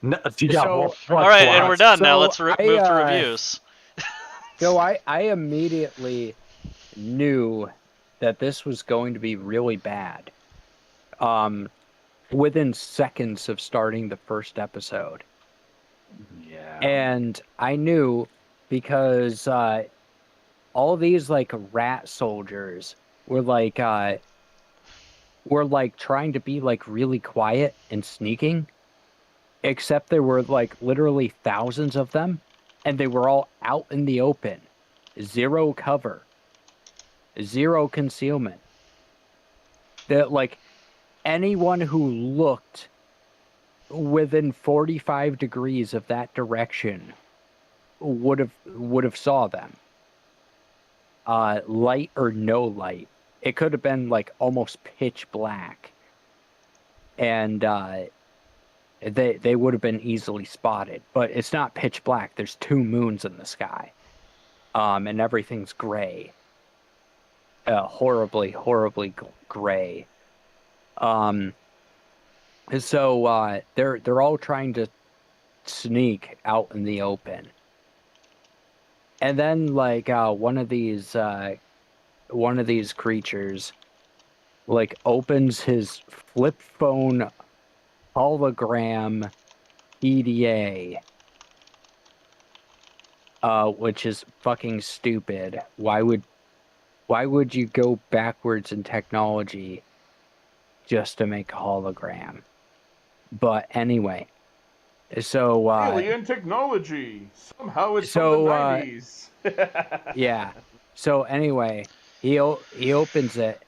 no, So- what All right, and plot? we're done now. So Let's move to reviews. So I immediately knew that this was going to be really bad. Within seconds of starting the first episode. Yeah. And I knew because all these like rat soldiers were like trying to be like really quiet and sneaking, except there were like literally thousands of them, and they were all out in the open, zero cover, zero concealment. That like anyone who looked within 45 degrees of that direction would have saw them. Light or no light. It could have been like almost pitch black. And they would have been easily spotted. But it's not pitch black. There's 2 moons in the sky. And everything's gray. Horribly, horribly gray. So they're all trying to sneak out in the open. And then like one of these creatures like opens his flip phone hologram EDA, which is fucking stupid. Why would you go backwards in technology just to make a hologram? But anyway, so Alien technology. Somehow it's So, from the 90s. yeah. So anyway, he opens it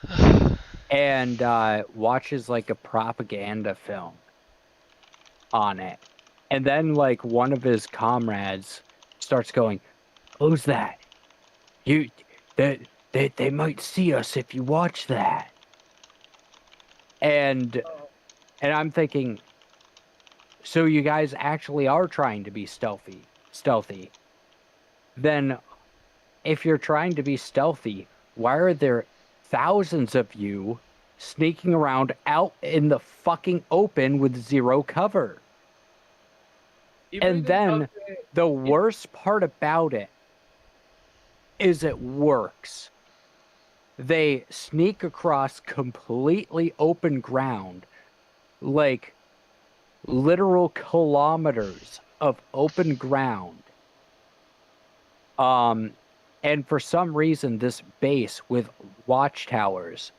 and watches like a propaganda film on it, and then like one of his comrades starts going, "Who's that? They might see us if you watch that." And I'm thinking, so you guys actually are trying to be stealthy. Then if you're trying to be stealthy, why are there thousands of you sneaking around out in the fucking open with zero cover? And then the worst part about it is it works. They sneak across completely open ground, like literal kilometers of open ground. And for some reason, this base with watchtowers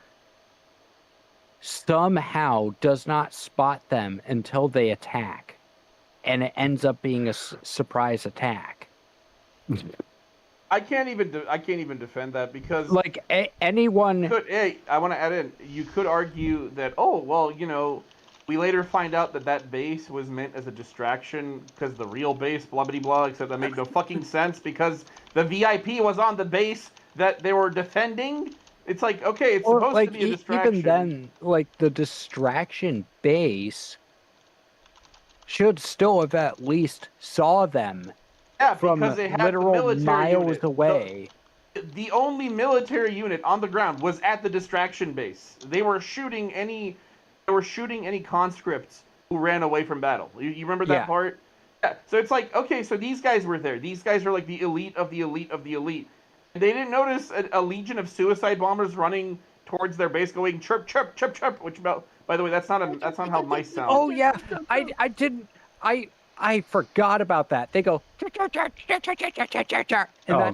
somehow does not spot them until they attack, and it ends up being a surprise attack. I can't even defend that because like anyone. Hey, I want to add in. You could argue that we later find out that base was meant as a distraction because the real base, blah blah blah. Except that made no fucking sense because the VIP was on the base that they were defending. It's like, okay, it's supposed to be a distraction. Even then, like the distraction base should still have at least saw them. Yeah, from because they had literal the miles unit. away. The only military unit on the ground was at the distraction base. They were shooting any conscripts who ran away from battle. You remember that part? Yeah. So it's like, okay, so these guys were there. These guys are like the elite of the elite of the elite. And they didn't notice a legion of suicide bombers running towards their base, going chirp chirp chirp chirp. Which, by the way, that's not how mice sound. Oh yeah, I didn't. I forgot about that. They go, and that's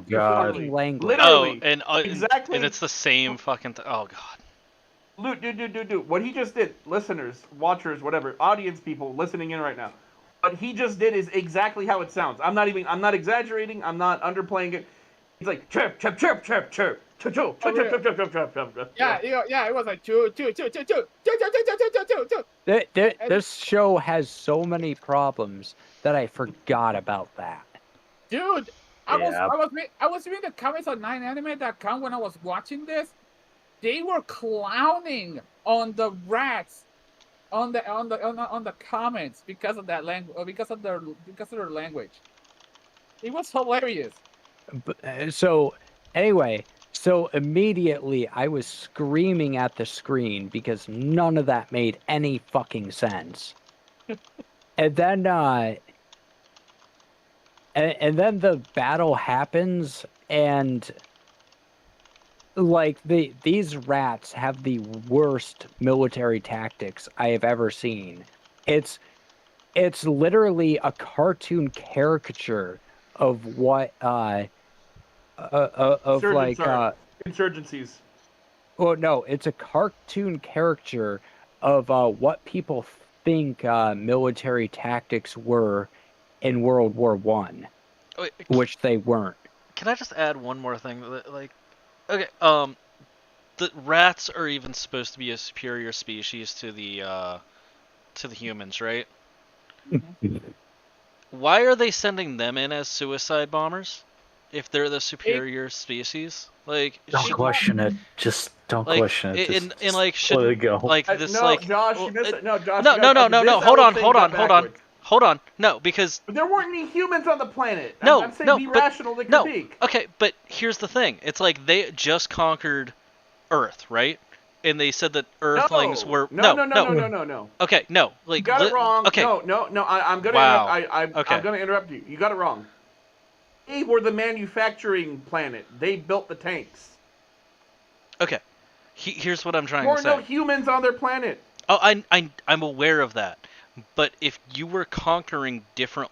the fucking language. Literally. Oh, and exactly. And it's the same fucking thing. Oh god. Dude. What he just did, listeners, watchers, whatever, audience people listening in right now, what he just did is exactly how it sounds. I'm not exaggerating. I'm not underplaying it. He's like chirp chirp chirp chirp chirp. Yeah, it was like two. This show has so many problems that I forgot about that. Dude, I was reading the comments on 9anime.com when I was watching this. They were clowning on the rats on the comments because of that language, because of their language. It was hilarious. So anyway. So immediately I was screaming at the screen because none of that made any fucking sense. And then the battle happens, and like these rats have the worst military tactics I have ever seen. It's literally a cartoon caricature of what of like insurgencies. Well, no, it's a cartoon caricature of what people think military tactics were in World War One, which they weren't. Can I just add one more thing? Like, okay, the rats are even supposed to be a superior species to the humans, right? Why are they sending them in as suicide bombers? If they're the superior species, like don't question it. Just don't question it. And like should let it go. Like this, no, like Josh, you missed it. No, Josh. No. Hold on. No, because there weren't any humans on the planet. No, I'm saying be rational to critique. Okay, but here's the thing. It's like they just conquered Earth, right? and they said that Earthlings were No. Okay, no, like You got it wrong. Okay, No. I'm gonna Wow. interrupt. Okay. I'm gonna interrupt you. You got it wrong. They were the manufacturing planet. They built the tanks. okay. Here's what I'm trying There to were say. no humans on their planet. Oh, I'm aware of that. But if you were conquering different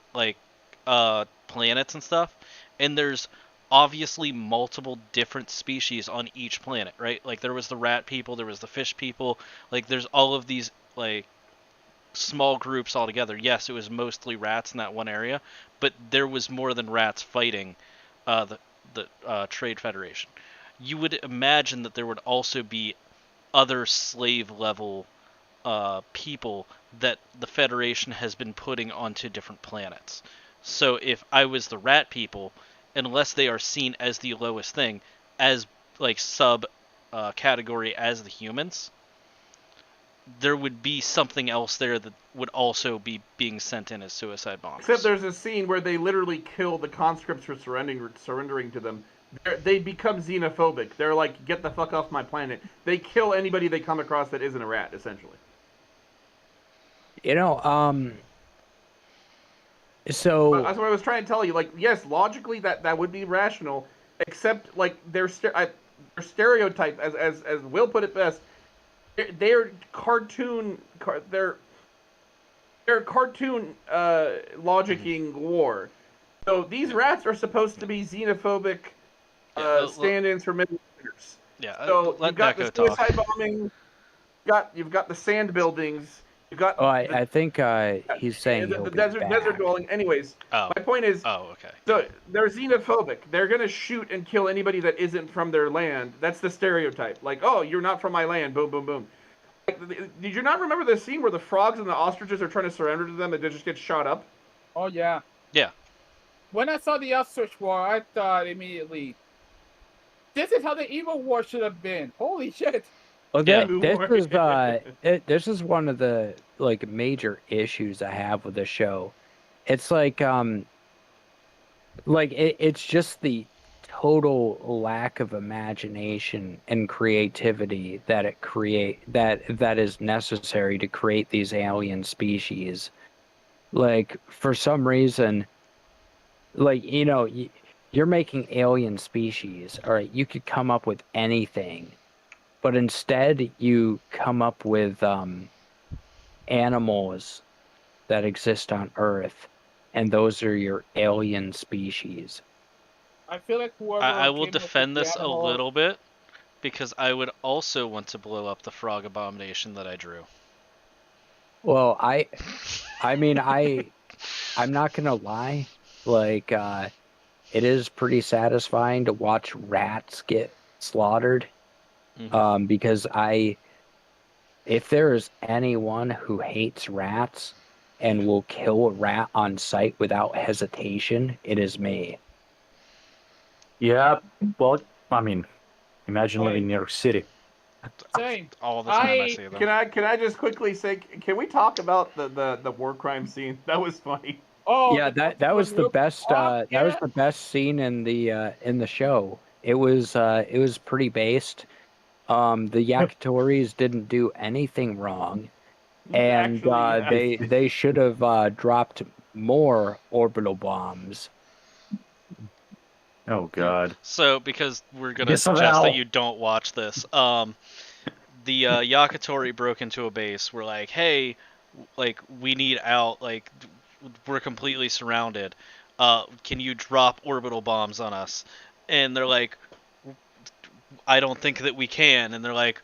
planets and stuff, and there's obviously multiple different species on each planet, right? Like there was the rat people, there was the fish people, like there's all of these like small groups all together. Yes, it was mostly rats in that one area, but there was more than rats fighting the Trade Federation. You would imagine that there would also be other slave level people that the Federation has been putting onto different planets. So if I was the rat people, unless they are seen as the lowest thing, as like sub category as the humans, there would be something else there that would also be being sent in as suicide bombers. Except there's a scene where they literally kill the conscripts for surrendering to them. They become xenophobic. They're like, get the fuck off my planet. They kill anybody they come across that isn't a rat, essentially. You know, so But that's what I was trying to tell you. Like, yes, logically that would be rational, except like their stereotype, as Will put it best, they're cartoon logicking war. So these rats are supposed to be xenophobic stand-ins for Midwesterners. Yeah. So Let you've got Neko the suicide bombing. You've got the sand buildings. You've got. I think he's saying the desert dwelling. Anyways, Oh. my point is. Oh, okay. So they're xenophobic. They're gonna shoot and kill anybody that isn't from their land. That's the stereotype. Like, oh, you're not from my land. Boom, boom, boom. Like, did you not remember the scene where the frogs and the ostriches are trying to surrender to them and they just get shot up? Oh yeah. Yeah. When I saw the ostrich war, I thought immediately, this is how the evil war should have been. Holy shit! Well, Yeah. this is one of the like major issues I have with the show. It's like it's just the total lack of imagination and creativity that that is necessary to create these alien species. Like for some reason, like you're making alien species. All right, you could come up with anything. But instead, you come up with animals that exist on Earth, and those are your alien species. I feel like whoever I will came up with defend the this a animal- little bit because I would also want to blow up the frog abomination that I drew. Well, I'm not gonna lie. Like, it is pretty satisfying to watch rats get slaughtered. Mhm. Because if there is anyone who hates rats and will kill a rat on sight without hesitation, it is me. Yeah, well, I mean, imagine living in New York City. Same. All the time I see them. Can I just quickly say, can we talk about the war crime scene? That was funny. Oh Yeah, that was the best. That was the best scene in the show. It was pretty based. The Yakitoris didn't do anything wrong, and Actually, yeah. they should have dropped more orbital bombs. Oh God. So, because we're gonna Disavow. suggest that you don't watch this, the Yakitori broke into a base. We're like, hey, like we need out. Like we're completely surrounded. Can you drop orbital bombs on us? And they're like, I don't think that we can. And they're like,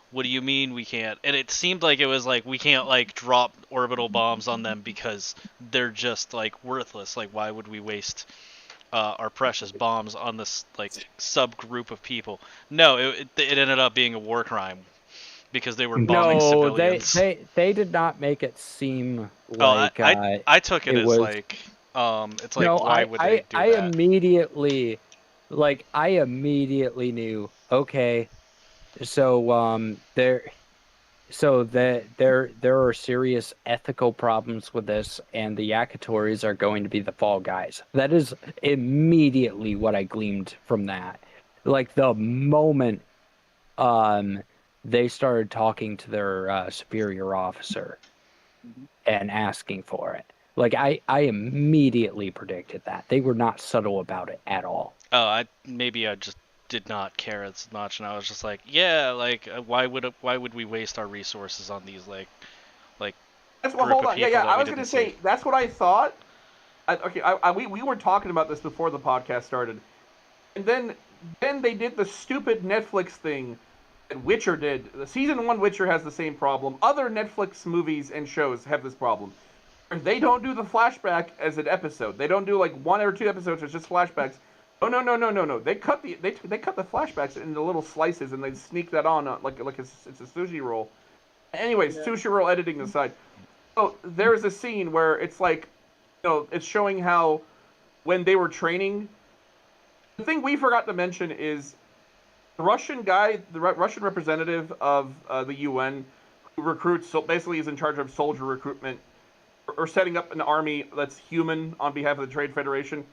what do you mean we can't? And it seemed like it was like we can't like drop orbital bombs on them because they're just like worthless. Like why would we waste our precious bombs on this like subgroup of people? No, it ended up being a war crime because they were bombing civilians. they did not make it seem Oh, like I took it as was- like it's like no, why would they do I that? immediately knew. Okay, so there are serious ethical problems with this, and the Yakitoris are going to be the fall guys. That is immediately what I gleaned from that. Like the moment they started talking to their superior officer and asking for it. Like I immediately predicted that. They were not subtle about it at all. Oh, I just did not care as much, and I was just like, yeah, like why would we waste our resources on these like That's group hold of on. Yeah, people yeah. that I we was gonna didn't say see? that's what I thought. We were talking about this before the podcast started, and then they did the stupid Netflix thing that Witcher did. The season 1 Witcher has the same problem. Other Netflix movies and shows have this problem. They don't do the flashback as an episode. They don't do like 1 or 2 episodes. It's just flashbacks. Oh no. They cut the flashbacks into little slices and they sneak that on like it's a sushi roll. Anyways, sushi roll editing aside. So there's a scene where it's like, it's showing how when they were training. The thing we forgot to mention is the Russian guy, the Russian representative of the UN, who recruits, so basically is in charge of soldier recruitment or setting up an army that's human on behalf of the Trade Federation.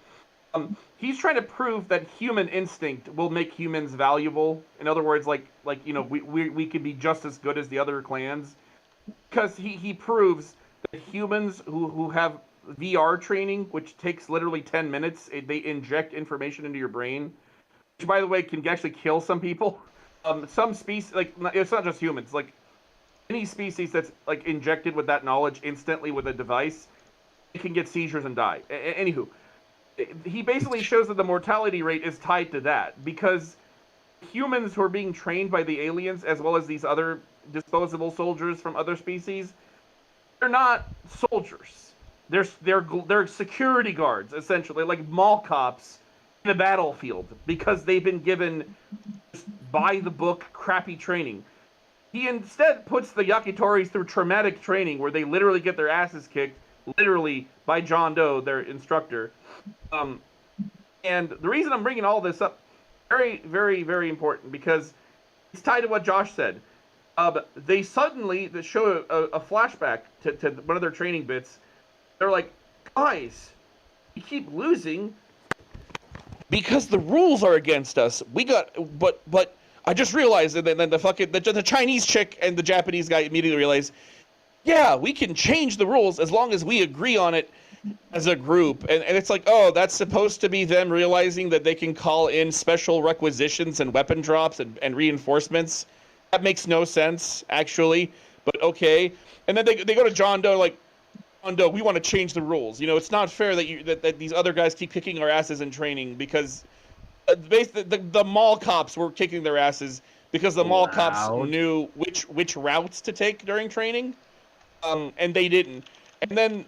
He's trying to prove that human instinct will make humans valuable. In other words, we could be just as good as the other clans, because he proves that humans who have VR training, which takes literally 10 minutes, they inject information into your brain, which by the way can actually kill some people. Some species, like it's not just humans, like any species that's like injected with that knowledge instantly with a device, it can get seizures and die. Anywho, he basically shows that the mortality rate is tied to that, because humans who are being trained by the aliens, as well as these other disposable soldiers from other species, they're not soldiers. They're security guards, essentially, like mall cops in a battlefield, because they've been given by the book crappy training. He instead puts the Yakitoris through traumatic training where they literally get their asses kicked, literally, by John Doe, their instructor. And the reason I'm bringing all this up, very, very, very important, because it's tied to what Josh said. They suddenly show a flashback to one of their training bits. They're like, guys, we keep losing because the rules are against us. But I just realized, and then the Chinese chick and the Japanese guy immediately realize, yeah, we can change the rules as long as we agree on it as a group. And it's like, oh, that's supposed to be them realizing that they can call in special requisitions and weapon drops and reinforcements. That makes no sense, actually, but okay. And then they go to John Doe, like, John Doe, we want to change the rules. It's not fair that these other guys keep kicking our asses in training, because the mall cops were kicking their asses because the mall cops knew which routes to take during training, and they didn't. And then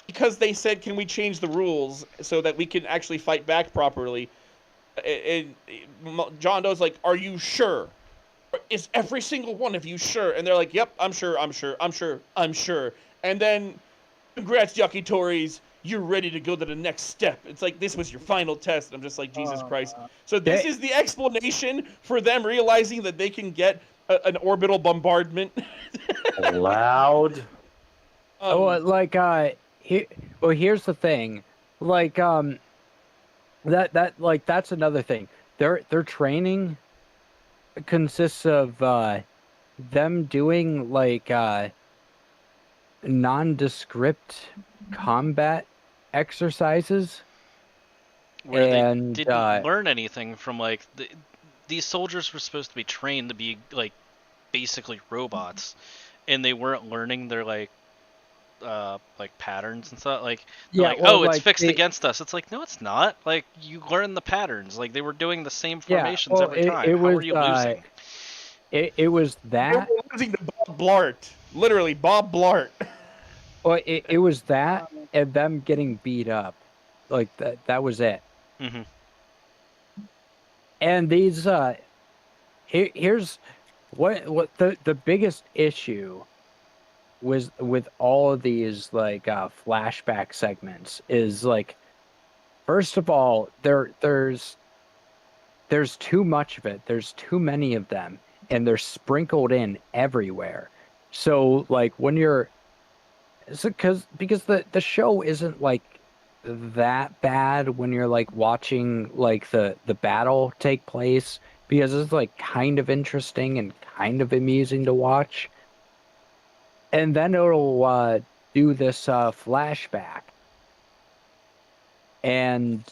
because they said, can we change the rules so that we can actually fight back properly, John Doe's like, are you sure? Is every single one of you sure? And they're like, yep, I'm sure. And then, congrats, Yakitoris, you're ready to go to the next step. It's like, this was your final test. I'm just like, Jesus Christ. So this is the explanation for them realizing that they can get an orbital bombardment. Loud. Here's the thing. That's another thing. Their training consists of them doing nondescript combat exercises, where they didn't learn anything from these soldiers were supposed to be trained to be basically robots, and they weren't learning their patterns and stuff. It's fixed against us. It's like, no, it's not. You learn the patterns. They were doing the same formations every time. How are you losing? It was that. They were losing to Bob Blart. Literally, Bob Blart. Well, it was that and them getting beat up. That was it. Mm-hmm. And these here's what the biggest issue was with all of these flashback segments is first of all, there's too much of it. There's too many of them, and they're sprinkled in everywhere. So when you're because the show isn't that bad when you're watching the battle take place, because it's like kind of interesting and kind of amusing to watch. And then it'll do this flashback, and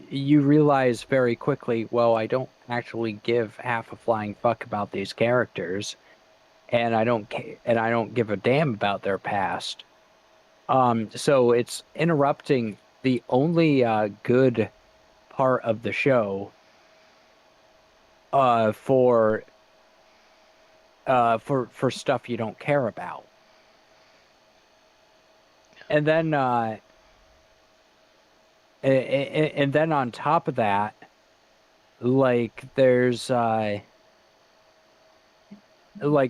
you realize very quickly, well, I don't actually give half a flying fuck about these characters, and I don't give a damn about their past. So it's interrupting the only good part of the show for stuff you don't care about. And then and then on top of that, like there's like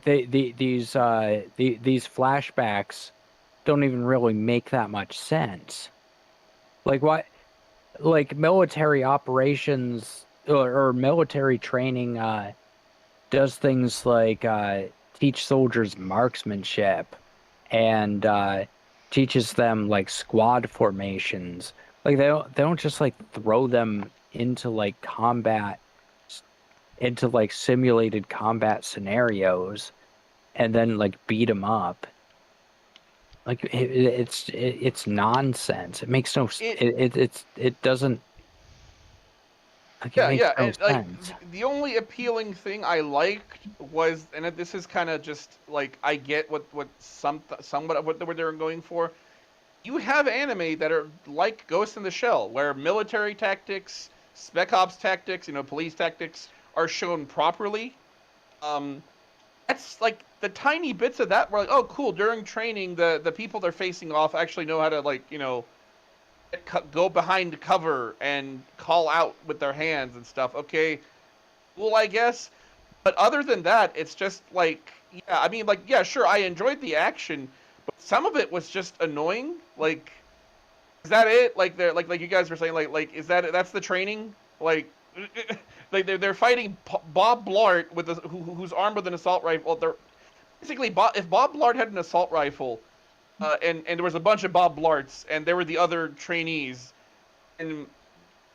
these flashbacks don't even really make that much sense. Like what? Like military operations or military training does things like teach soldiers marksmanship and teaches them like squad formations. Like they don't just like throw them into like simulated combat scenarios and then like beat them up. Like it's nonsense. It makes no it doesn't. Like, it makes no and like sense. the only appealing thing I liked was, and this is kind of just like I get what somewhat of what they were going for. You have anime that are like Ghost in the Shell, where military tactics, spec ops tactics, police tactics are shown properly. That's like the tiny bits of that were like, oh, cool. During training, the people they're facing off actually know how to go behind cover and call out with their hands and stuff. Okay, cool, I guess. But other than that, it's just like, yeah, I mean, like, yeah, sure, I enjoyed the action, but some of it was just annoying. Like, is that it? Like, like you guys were saying, like, is that's the training? Like, like they're fighting Bob Blart who's armed with an assault rifle. They're basically if Bob Blart had an assault rifle, and there was a bunch of Bob Blarts, and there were the other trainees, and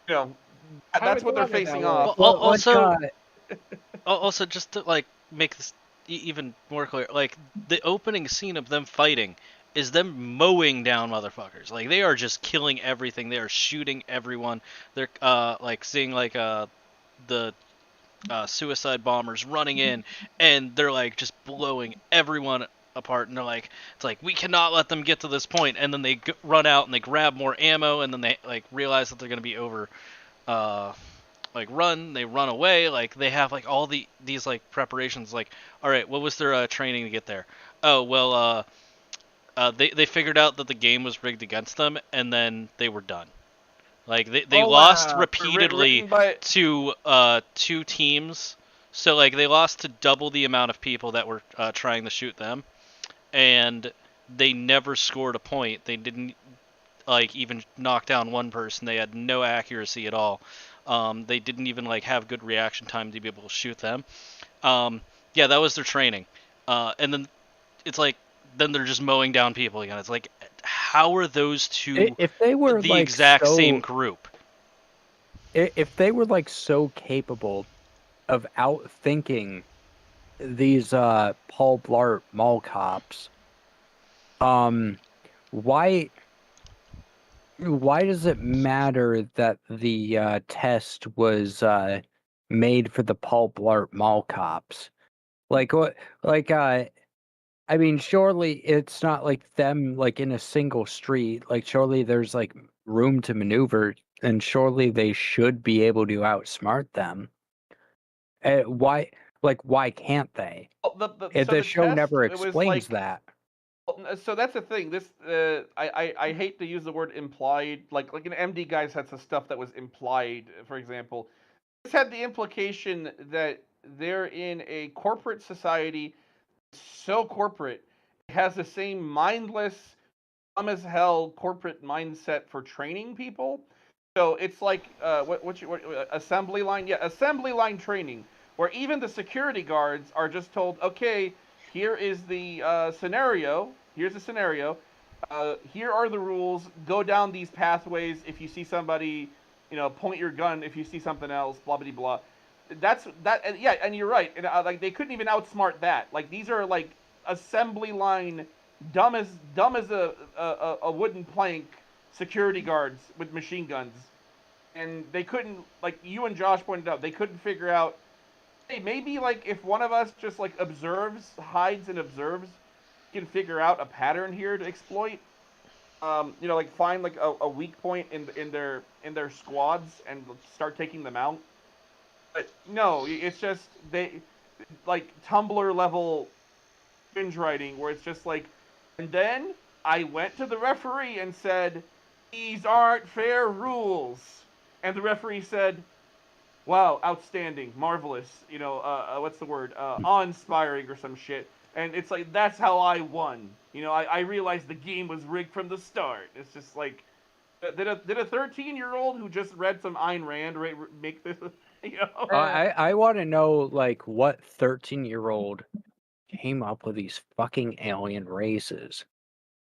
that's what they're facing off. Also, just to like make this even more clear, like the opening scene of them fighting is them mowing down motherfuckers. Like they are just killing everything. They are shooting everyone. They're like seeing like the suicide bombers running in, and they're like just blowing everyone apart. And they're like, it's like we cannot let them get to this point. And then they run out and they grab more ammo, and then they like realize that they're gonna be over. They run away, like they have like all these like preparations, like, all right, what was their training to get there? Oh well, they figured out that the game was rigged against them, and then they were done. Like they lost repeatedly to two teams, so like they lost to double the amount of people that were trying to shoot them, and they never scored a point. They didn't like even knock down one person. They had no accuracy at all. They didn't even like have good reaction time to be able to shoot them. Yeah, that was their training. And then it's like then they're just mowing down people again. It's like, how are those two if they were the like exact same group? If they were like so capable of outthinking these Paul Blart mall cops, why does it matter that the test was made for the Paul Blart mall cops? Like what? Like I mean, surely it's not like them like in a single street. Like surely there's like room to maneuver, and surely they should be able to outsmart them. Why? Like why can't they? Well, If so the the show test, never it was explains like, that. so that's the thing. This I hate to use the word implied. Like an MD guys had some stuff that was implied. For example, this had the implication that they're in a corporate society, so corporate, it has the same mindless, dumb as hell corporate mindset for training people. So it's like assembly line? Yeah, assembly line training, where even the security guards are just told, okay, here is the scenario. Here's the scenario. Here are the rules. Go down these pathways. If you see somebody point your gun if you see something else, blah blah blah. And you're right. And like they couldn't even outsmart that. Like these are like assembly line, dumb as a wooden plank security guards with machine guns, and they couldn't, like you and Josh pointed out, they couldn't figure out. Hey, maybe like if one of us just like hides and observes, can figure out a pattern here to exploit. Like find like a weak point in their squads and start taking them out. But no, it's just they like Tumblr level binge writing where it's just like, and then I went to the referee and said, "These aren't fair rules," and the referee said, "Wow, outstanding, marvelous, what's the word, awe-inspiring or some shit." And it's like, that's how I won. I realized the game was rigged from the start. It's just like, did a 13-year-old who just read some Ayn Rand make this? I want to know, like, what 13-year-old came up with these fucking alien races.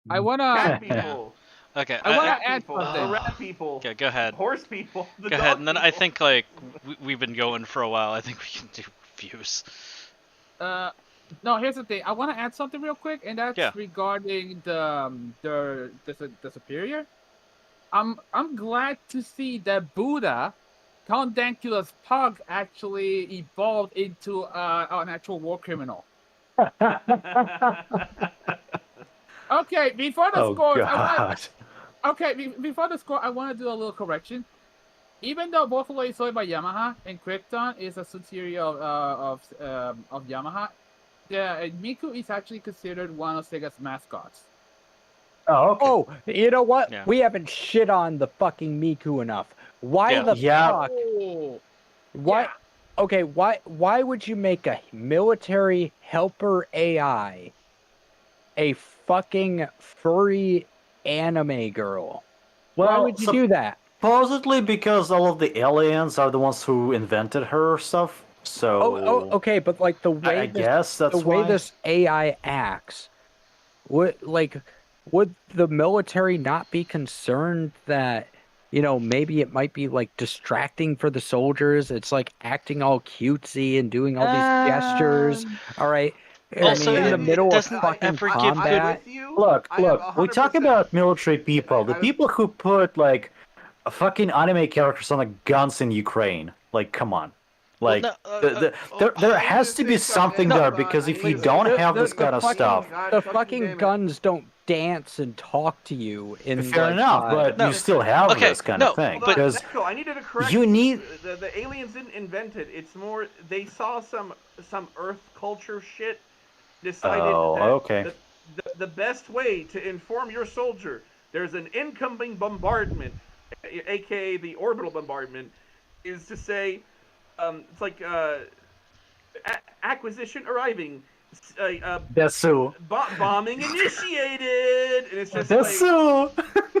I wanna. Cat people. Okay. I wanna Cat add people, something. rat people. Okay, go ahead. Horse people. Go ahead, and then I think like we've been going for a while. I think we can do reviews. No, here's the thing. I want to add something real quick, and that's regarding the superior. I'm glad to see that Buddha, Count Dankula's pug, actually evolved into an actual war criminal. Okay, before the scores, before the score, I want to do a little correction. Even though Buffalo is sold by Yamaha and Krypton is a subsidiary of Yamaha, Miku is actually considered one of Sega's mascots. Oh, okay. Oh, you know what? Yeah. We haven't shit on the fucking Miku enough. Why the fuck? Oh, Why? yeah. Okay, why would you make a military helper AI a fucking furry anime girl? Why would you do that? Supposedly because all of the aliens are the ones who invented her stuff. So Okay, but like the way I guess that's the way why. this AI acts, would the military not be concerned that maybe it might be like distracting for the soldiers? It's like acting all cutesy and doing all these gestures. All right. Also, in the middle of doesn't fucking ever give combat. Look, we talk about military people. The people who put like fucking anime characters on like guns in Ukraine. Like, come on. Like, there has to be something there, because if you don't have this kind of stuff, the fucking guns don't dance and talk to you. Fair enough, but you still have this kind of thing. Because I needed to correct you need the aliens didn't invent it. It's more they saw some Earth culture shit, decided that the best way to inform your soldier, there's an incoming bombardment, aka the orbital bombardment, is to say, it's like acquisition arriving, Desu. bombing initiated, and it's just Desu.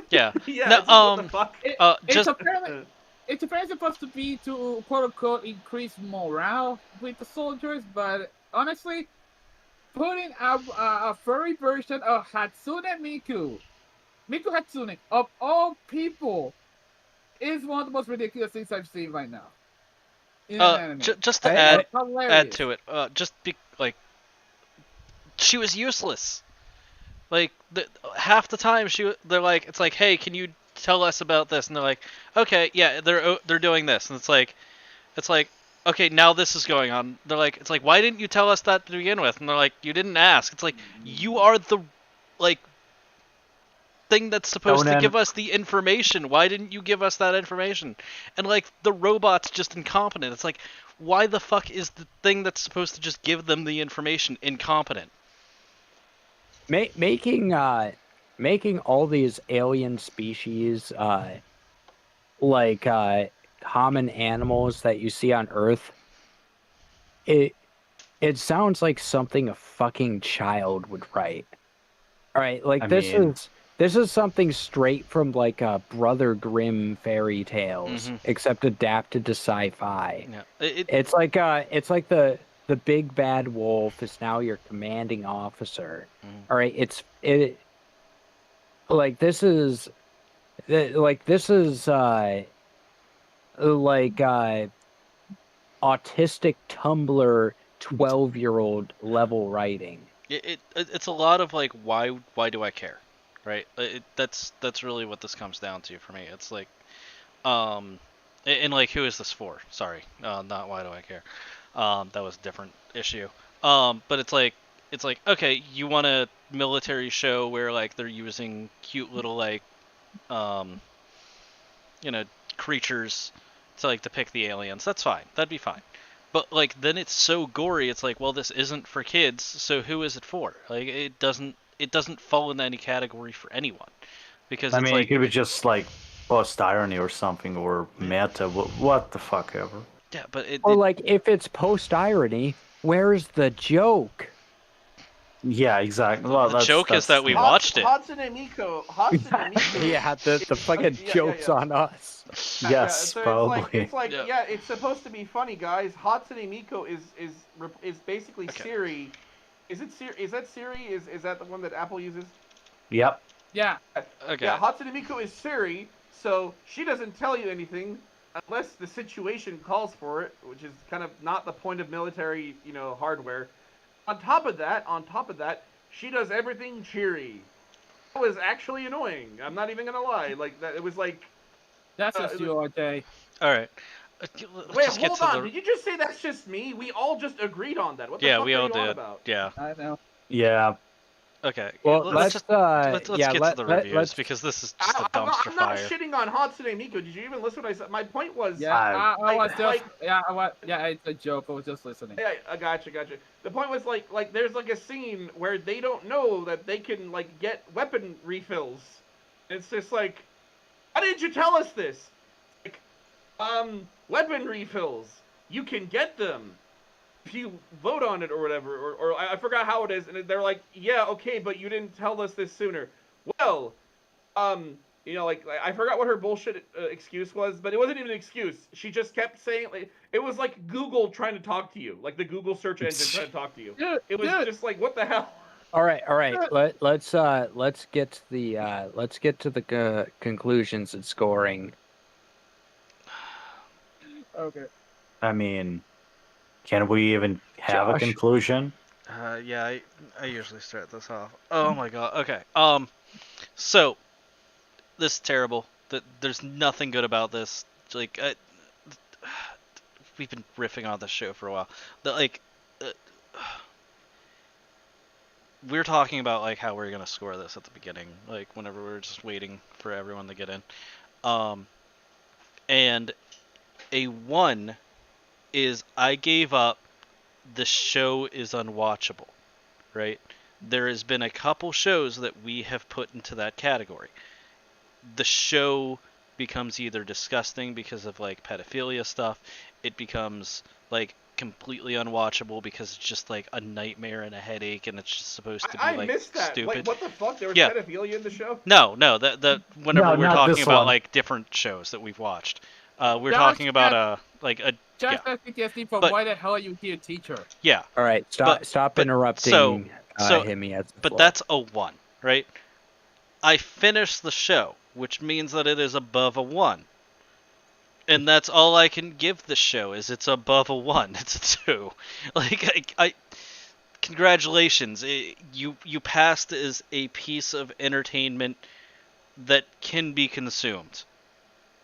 Yeah. yeah. No, what the fuck? It's apparently supposed to be to quote unquote increase morale with the soldiers, but honestly, putting a furry version of Hatsune Miku Hatsune, of all people, is one of the most ridiculous things I've seen right now. Just to add to it, she was useless. Like half the time they're like, it's like, hey, can you tell us about this? And they're like, okay, yeah, they're doing this, and it's like, okay, now this is going on. They're like, it's like, why didn't you tell us that to begin with? And they're like, you didn't ask. It's like, you are the thing that's supposed to give us the information. Why didn't you give us that information? And like, the robot's just incompetent. It's like, why the fuck is the thing that's supposed to just give them the information incompetent? Making all these alien species like common animals that you see on Earth, it sounds like something a fucking child would write. All right, like this is something straight from like Brother Grimm fairy tales, except adapted to sci-fi. Yeah. It's like the big bad wolf is now your commanding officer. All right, this is like autistic Tumblr 12-year-old level writing. It's a lot of like why do I care, right? That's really what this comes down to for me. It's like, and like who is this for? Sorry, not why do I care. That was a different issue. But it's like okay, you want a military show where like they're using cute little like you know, creatures to like depict the aliens. That's fine. That'd be fine. But like then it's so gory. It's like, well, this isn't for kids. So who is it for? Like it doesn't fall in any category for anyone because I it's mean, like it could be just like post irony or something, or meta. What the fuck ever. yeah, but Or like if it's post irony, where's the joke? Yeah, exactly. Well, the joke is that we yeah. watched it. Hatsune Miku. Yeah, the fucking joke's on us. Yes, so probably. It's like Yeah. it's supposed to be funny, guys. Hatsune Miku is basically Okay. Siri. Is it Siri? Is that Siri? Is that the one that Apple uses? Yep. Yeah. Okay. Yeah, Hatsune Miku is Siri, so she doesn't tell you anything unless the situation calls for it, which is kind of not the point of military, hardware. On top of that, she does everything cheery. That was actually annoying. I'm not even gonna lie. Like that, it was like. That's just you, RJ. All right. Wait, Just get hold to on. Did you just say that's just me? We all just agreed on that. What the Yeah, fuck we are all you on did. about? Yeah. I know. Yeah. Okay. Well, let's let's get to the reviews let's because this is just a I'm dumpster not fire. shitting on Hatsune Miku. Did you even listen to what I said? My point was. Yeah, I was just. like- Yeah, it's a joke. I was just listening. Yeah, I gotcha. The point was like there's like a scene where they don't know that they can like get weapon refills. It's just like, how did you tell us this? Like, weapon refills. You can get them if you vote on it or whatever. Or I forgot how it is, and they're like, yeah, okay, but you didn't tell us this sooner. Well, like I forgot what her bullshit excuse was, but it wasn't even an excuse. She just kept saying like it was like Google trying to talk to you, like the Google search engine trying to talk to you. It was just like, what the hell? All right. Let's get to the conclusions and scoring. Okay. I mean, can we even have a Josh? conclusion? Yeah, I usually start this off. Oh my god. Okay. So this is terrible. There's nothing good about this. Like, we've been riffing on this show for a while. We're talking about like how we're gonna score this at the beginning, like whenever we were just waiting for everyone to get in. And a 1 is I gave up. The show is unwatchable, right? There has been a couple shows that we have put into that category. The show becomes either disgusting because of like pedophilia stuff, it becomes like completely unwatchable because it's just like a nightmare and a headache and it's just supposed to be I like missed that. stupid. Like, what the fuck? There was Yeah. pedophilia in the show? No, whenever No, we're not talking this about one. like different shows that we've watched. We're Josh, talking about Just as PTSD from But- why the hell are you here, teacher? yeah. All right. Stop but- interrupting. so- Himmy at the But floor. that's a 1, right? I finished the show, which means that it is above a 1. And that's all I can give the show is it's above a 1. It's a 2. Like I congratulations. You passed as a piece of entertainment that can be consumed.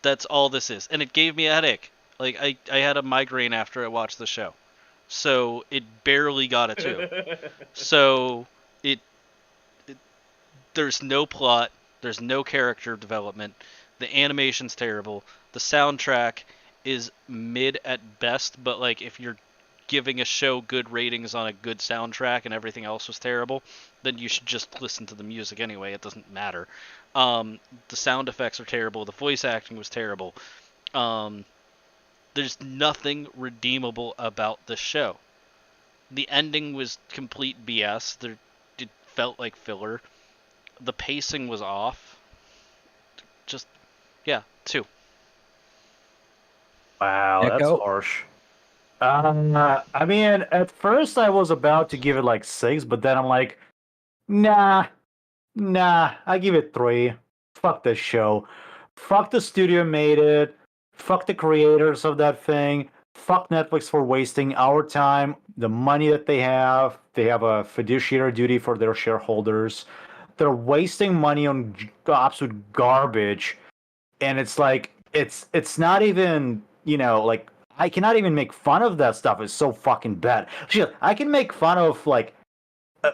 That's all this is. And it gave me a headache. Like I had a migraine after I watched the show. So it barely got a 2. So there's no plot, there's no character development, the animation's terrible, the soundtrack is mid at best, but like if you're giving a show good ratings on a good soundtrack and everything else was terrible, then you should just listen to the music anyway, it doesn't matter. The sound effects are terrible, the voice acting was terrible. There's nothing redeemable about the show. The ending was complete BS. It felt like filler. The pacing was off. Just, yeah, 2. Wow, Yeah, that's go. harsh. I mean, at first I was about to give it like 6, but then I'm like, nah, I give it 3. Fuck this show. Fuck the studio made it. Fuck the creators of that thing. Fuck Netflix for wasting our time, the money that they have. They have a fiduciary duty for their shareholders. They're wasting money on absolute garbage, and it's like it's not even, like, I cannot even make fun of that stuff. It's so fucking bad. Shit, I can make fun of like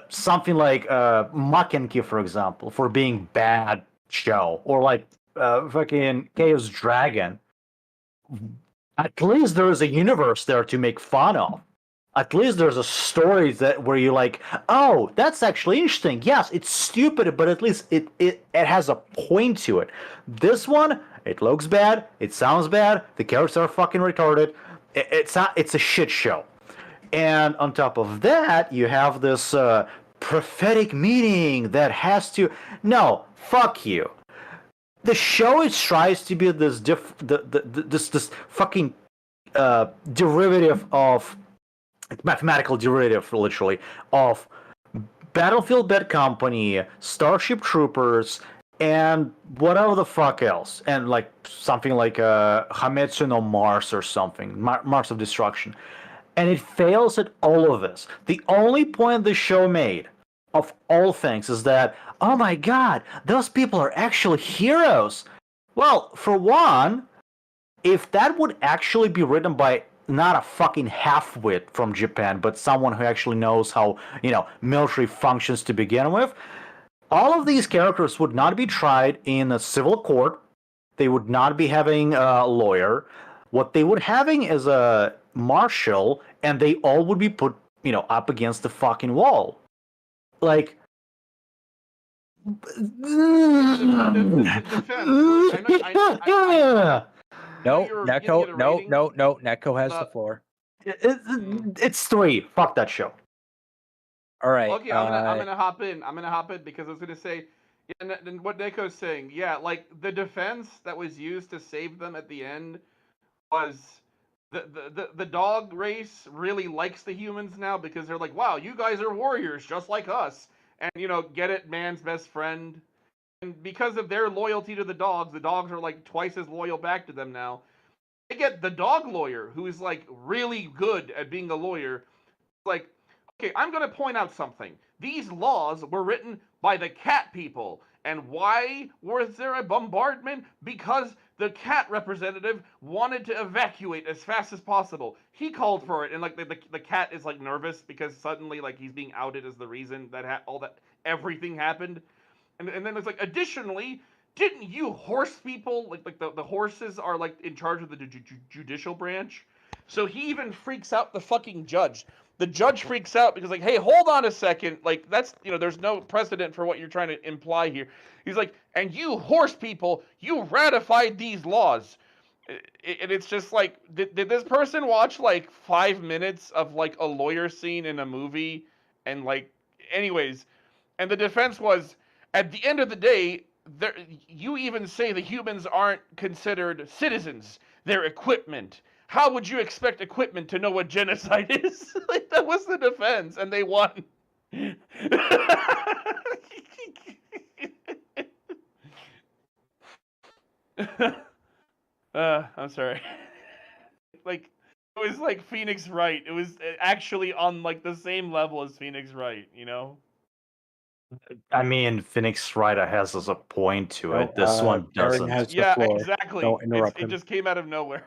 something like Mackenzie, for example, for being bad show, or like fucking Chaos Dragon. At least there is a universe there to make fun of. At least there's a story that where you're like, oh, that's actually interesting. Yes, it's stupid, but at least it has a point to it. This one, it looks bad, it sounds bad, the characters are fucking retarded. It's a shit show. And on top of that, you have this prophetic meaning that has to. No, fuck you. The show it tries to be this fucking derivative of mathematical derivative, literally, of Battlefield Bad Company, Starship Troopers, and whatever the fuck else, and like something like Hametsu no Mars or something, Mars of Destruction, and it fails at all of this. The only point the show made, of all things, is that, oh my god, those people are actually heroes. Well, for one, if that would actually be written by not a fucking half-wit from Japan, but someone who actually knows how, military functions to begin with, all of these characters would not be tried in a civil court. They would not be having a lawyer. What they would having is a marshal, and they all would be put, up against the fucking wall. Like, No, Neko has the floor. It's 3. Fuck that show. All right. Okay, I'm gonna hop in. I'm gonna hop in because I was gonna say, yeah, and what Neko's saying, yeah, like the defense that was used to save them at the end was the dog race really likes the humans now because they're like, wow, you guys are warriors just like us, and get it, man's best friend. And because of their loyalty to the dogs are like twice as loyal back to them now. They get the dog lawyer, who is like really good at being a lawyer. Like, okay, I'm going to point out something. These laws were written by the cat people. And why was there a bombardment? Because the cat representative wanted to evacuate as fast as possible. He called for it, and like the cat is like nervous because suddenly like he's being outed as the reason that everything happened. And then it's like, additionally, didn't you horse people, like the horses are like in charge of the judicial branch? So he even freaks out the fucking judge. The judge freaks out because like, hey, hold on a second, like that's there's no precedent for what you're trying to imply here. He's like, and you horse people, you ratified these laws. And it's just like, did this person watch like 5 minutes of like a lawyer scene in a movie? And like, anyways, and the defense was, at the end of the day, you even say the humans aren't considered citizens; they're equipment. How would you expect equipment to know what genocide is? Like, that was the defense, and they won. I'm sorry. Like, it was like Phoenix Wright. It was actually on like the same level as Phoenix Wright, I mean, Phoenix Wright has a point to it. This one Aaron doesn't. has the Yeah, floor. exactly. Don't interrupt it him. just came out of nowhere.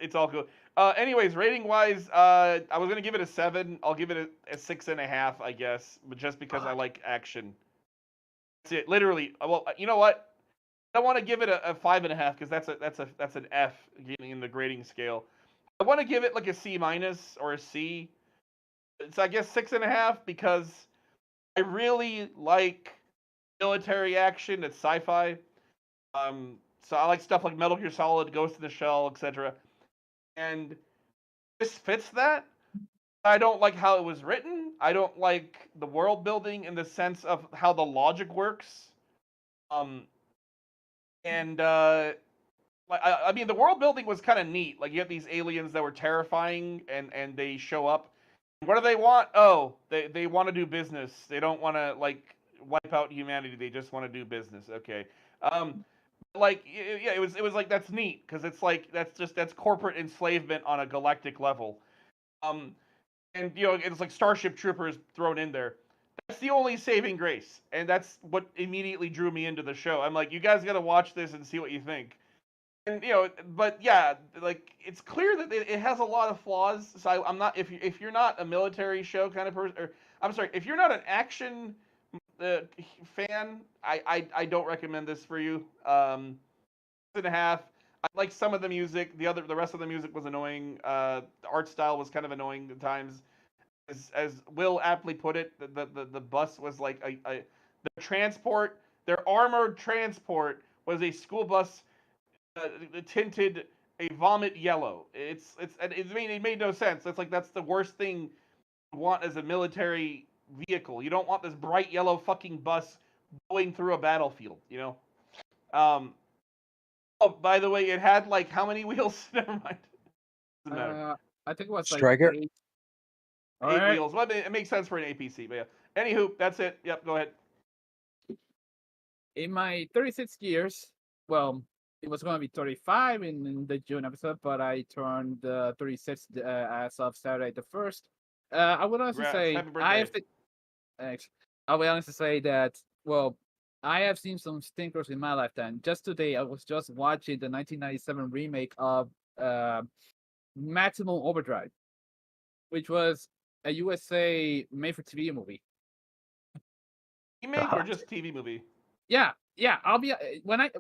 It's all good. Anyways, rating wise, I was gonna give it a 7. I'll give it a 6.5, I guess, but just because I like action. That's it. Literally. Well, you know what? I want to give it a 5.5 because that's an F in the grading scale. I want to give it like a C minus or a C. So I guess 6.5 because I really like military action. It's sci-fi. So I like stuff like Metal Gear Solid, Ghost in the Shell, etc. And this fits that. I don't like how it was written. I don't like the world building in the sense of how the logic works. I mean, the world building was kind of neat. Like, you have these aliens that were terrifying, and they show up. What do they want? Oh, they want to do business. They don't want to like wipe out humanity. They just want to do business. Okay. like, yeah, it was like, that's neat because it's like that's corporate enslavement on a galactic level. And it's like Starship Troopers thrown in there. That's the only saving grace, and that's what immediately drew me into the show. I'm like, you guys got to watch this and see what you think. And but yeah, like, it's clear that it has a lot of flaws. So I'm not, if you're not a military show kind of person, or I'm sorry, if you're not an action fan, I don't recommend this for you. And a half. I like some of the music. The rest of the music was annoying. The art style was kind of annoying at times. As Will aptly put it, the bus was like the transport. Their armored transport was a school bus tinted a vomit yellow. It made no sense. It's like, that's the worst thing you want as a military vehicle. You don't want this bright yellow fucking bus going through a battlefield. Oh, by the way, it had like how many wheels? Never mind. Doesn't matter. I think it was Striker? like 8. Eight wheels. Well, it makes sense for an APC, but yeah. Anywho, that's it. Yep, go ahead. In my 36 years, well, it was going to be 35 in the June episode, but I turned 36 as of Saturday the 1st. I would honestly say I will honestly say that, well, I have seen some stinkers in my lifetime. Just today, I was just watching the 1997 remake of Maximum Overdrive, which was a USA made-for-TV movie. Remake or just TV movie? Yeah. I'll be when I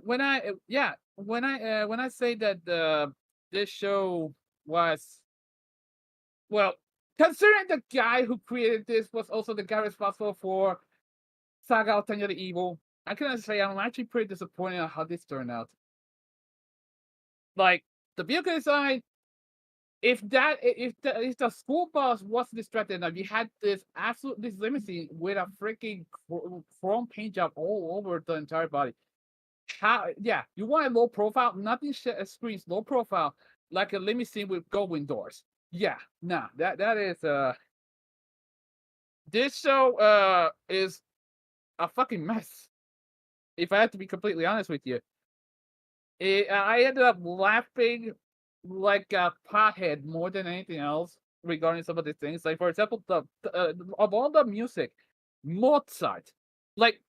say that this show was, well, considering the guy who created this was also the guy responsible for Saga of Tanya the Evil, I can say I'm actually pretty disappointed on how this turned out. Like, the vehicle design, if the school bus wasn't distracted enough, you had this limousine with a freaking chrome paint job all over the entire body. You want a low profile? Nothing screams low profile like a limousine with going doors. Yeah, nah, that is this show is a fucking mess. If I have to be completely honest with you, I ended up laughing like a pothead more than anything else regarding some of these things. Like, for example, of all the music, Mozart. Like,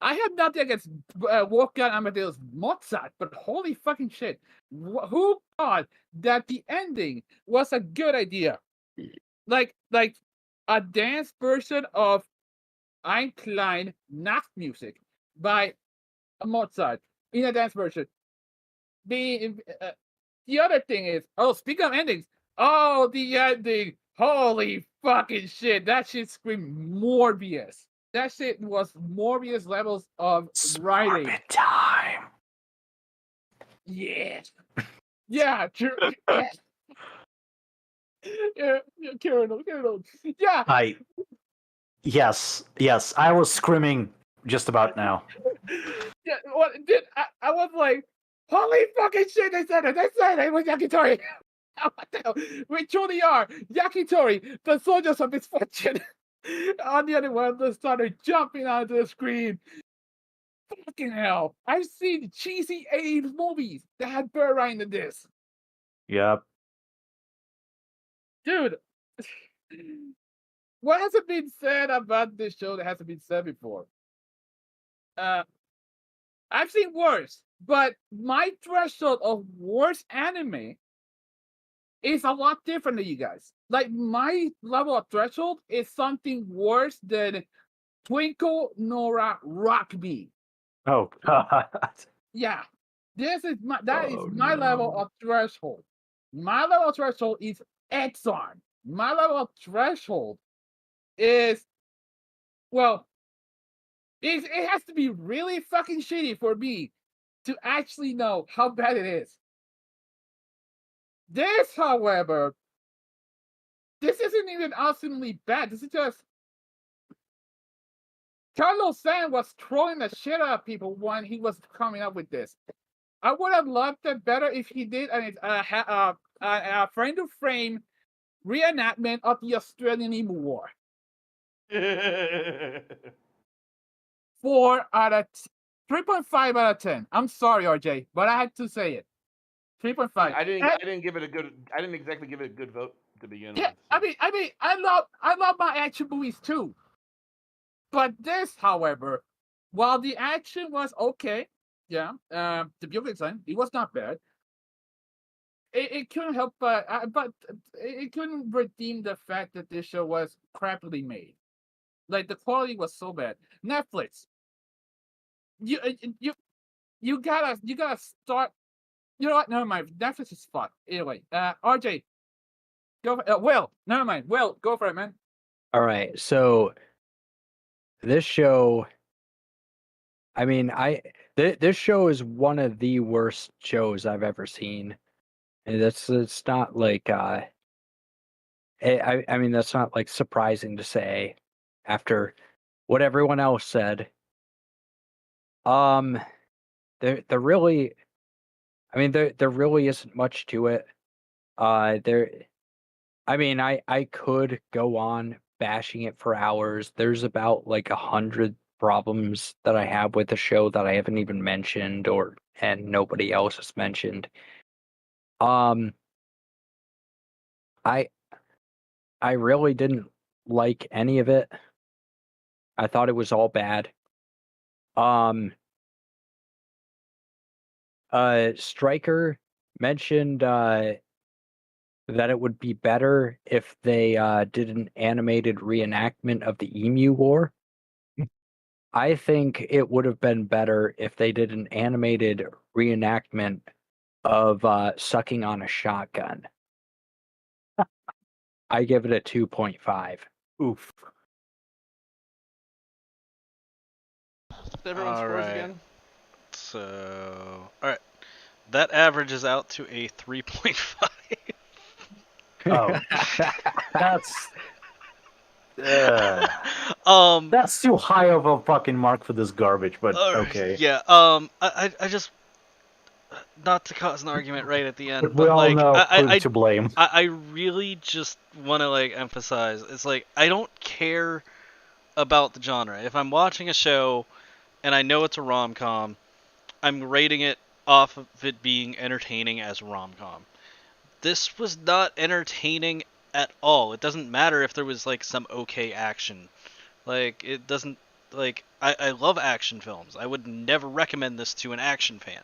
I have nothing against Wolfgang Amadeus Mozart, but holy fucking shit, who thought that the ending was a good idea? Like a dance version of Ein Klein Nachtmusik by Mozart in a dance version. The other thing is, speaking of endings, the ending, holy fucking shit, that shit screamed Morbius. That shit was Morbius levels of writing. Morbid time. Yeah. Yeah, true. Yeah, Colonel. Yeah. Yes, I was screaming just about now. Yeah, I was like, holy fucking shit, they said it with Yakitori. What the hell? We truly are Yakitori, the soldiers of misfortune. On the other one, they started jumping onto the screen. Fucking hell. I've seen cheesy 80s movies that had Burr Ryan in this. Yep. Dude, what hasn't been said about this show that hasn't been said before? I've seen worse, but my threshold of worst anime is a lot different than you guys. Like, my level of threshold is something worse than Twinkle Nora Rock Me. Oh God. Yeah, this is my level of threshold. My level of threshold is Exxon. My level of threshold is, well, it has to be really fucking shitty for me to actually know how bad it is. This, however, this isn't even awesomely bad. This is just Carlos San was trolling the shit out of people when he was coming up with this. I would have loved it better if he did a frame-to-frame reenactment of the Australian Emu War. 4 out of 3.5 out of 10. I'm sorry, RJ, but I had to say it. 3.5. I didn't give it a good. I didn't exactly give it a good vote to begin Yeah, with. So. I love my action movies too. But this, however, while the action was okay, yeah, the visual design, it was not bad. It couldn't help, but it couldn't redeem the fact that this show was crappily made. Like the quality was so bad. Netflix, you you gotta start. You know what? Never mind. Netflix is fun. Anyway, RJ, go. Will, never mind. Will, go for it, man. All right, so this show, I mean, this show is one of the worst shows I've ever seen, and it's not like I mean that's not like surprising to say after what everyone else said. Um, there really, I mean there really isn't much to it. There, I mean I could go on bashing it for hours. There's about like 100 problems that I have with the show that I haven't even mentioned and nobody else has mentioned. Um, I I really didn't like any of it. I thought it was all bad. Um, Stryker mentioned that it would be better if they did an animated reenactment of the Emu War. I think it would have been better if they did an animated reenactment of sucking on a shotgun. I give it a 2.5. Oof. Everyone scores Alright. again. So, alright. That averages out to a 3.5. Oh, that's that's too high of a fucking mark for this garbage. But okay. Yeah. I just, not to cause an argument right at the end, But we but all like know who I to blame. I really just want to like emphasize, it's like I don't care about the genre. If I'm watching a show and I know it's a rom-com, I'm rating it off of it being entertaining as rom-com. This was not entertaining at all. It doesn't matter if there was like some okay action. Like it doesn't, like I love action films. I would never recommend this to an action fan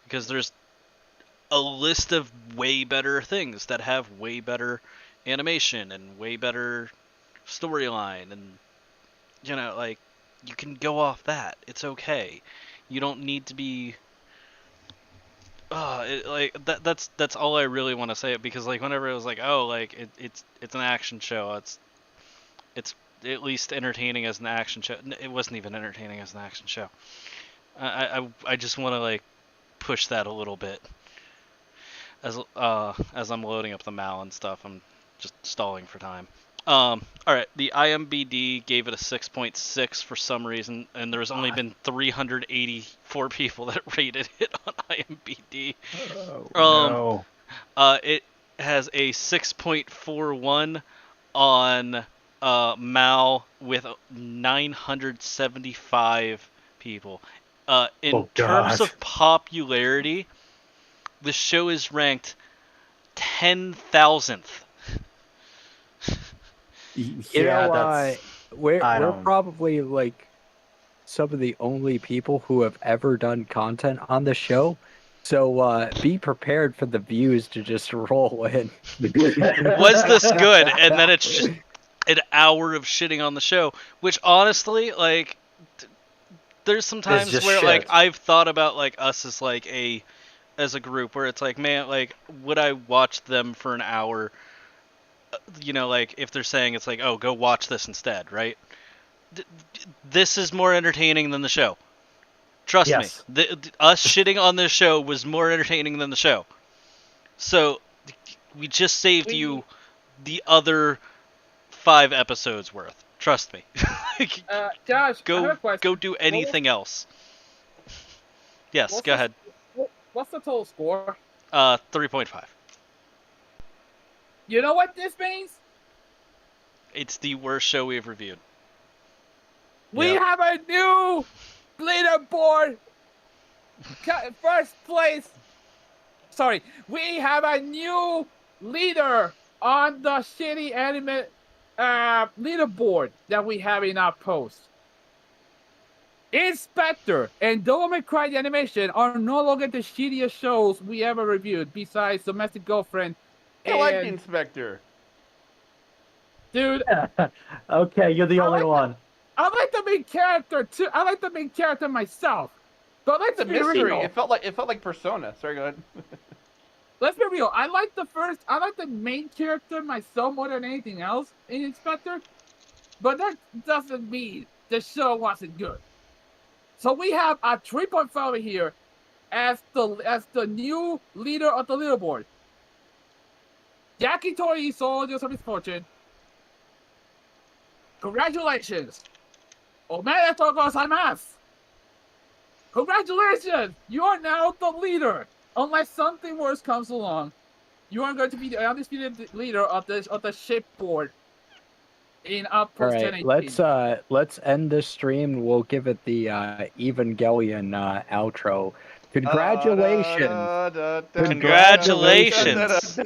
because there's a list of way better things that have way better animation and way better storyline, and you know, like you can go off that. It's okay. You don't need to be that's all I really want to say, because like whenever it was like, oh, like it's an action show, it's at least entertaining as an action show. It wasn't even entertaining as an action show. I just want to like push that a little bit as I'm loading up the mal and stuff. I'm just stalling for time. All right, the IMBD gave it a 6.6 for some reason, and there's only been 384 people that rated it on IMBD. No. It has a 6.41 on Mal with 975 people. In terms of popularity, the show is ranked 10,000th. Yeah, we're probably like some of the only people who have ever done content on the show. So be prepared for the views to just roll in. Was this good? And then it's just an hour of shitting on the show, which honestly, like, there's some times where like I've thought about like us as like as a group where it's like, man, like, would I watch them for an hour? You know, like if they're saying it's like, oh, go watch this instead, right? This is more entertaining than the show. Trust me. Us shitting on this show was more entertaining than the show. So we just saved you the other 5 episodes worth. Trust me. Josh, go do anything else. Yes, go ahead. What's the total score? 3.5. You know what this means? It's the worst show we've reviewed. We have a new leaderboard. First place. Sorry, we have a new leader on the shitty anime leaderboard that we have in Outpost. Inspector and Devil May Cry the Animation are no longer the shittiest shows we ever reviewed, besides Domestic Girlfriend. I like the Inspector. Dude, Okay, you're the only one. I like the main character too. I like the main character myself. But let's It's a be mystery. real. It felt like Persona. Sorry, go ahead. Let's be real. I like the main character myself more than anything else in Inspector. But that doesn't mean the show wasn't good. So we have a 3.5 over here as the new leader of the leaderboard. Yakitori Soldiers of Misfortune. Congratulations! Omedetou gozaimasu! Congratulations! You are now the leader. Unless something worse comes along, you are going to be the undisputed leader of the shipboard in Outpost All 1018. right, let's end this stream. We'll give it the Evangelion outro. Congratulations! Congratulations!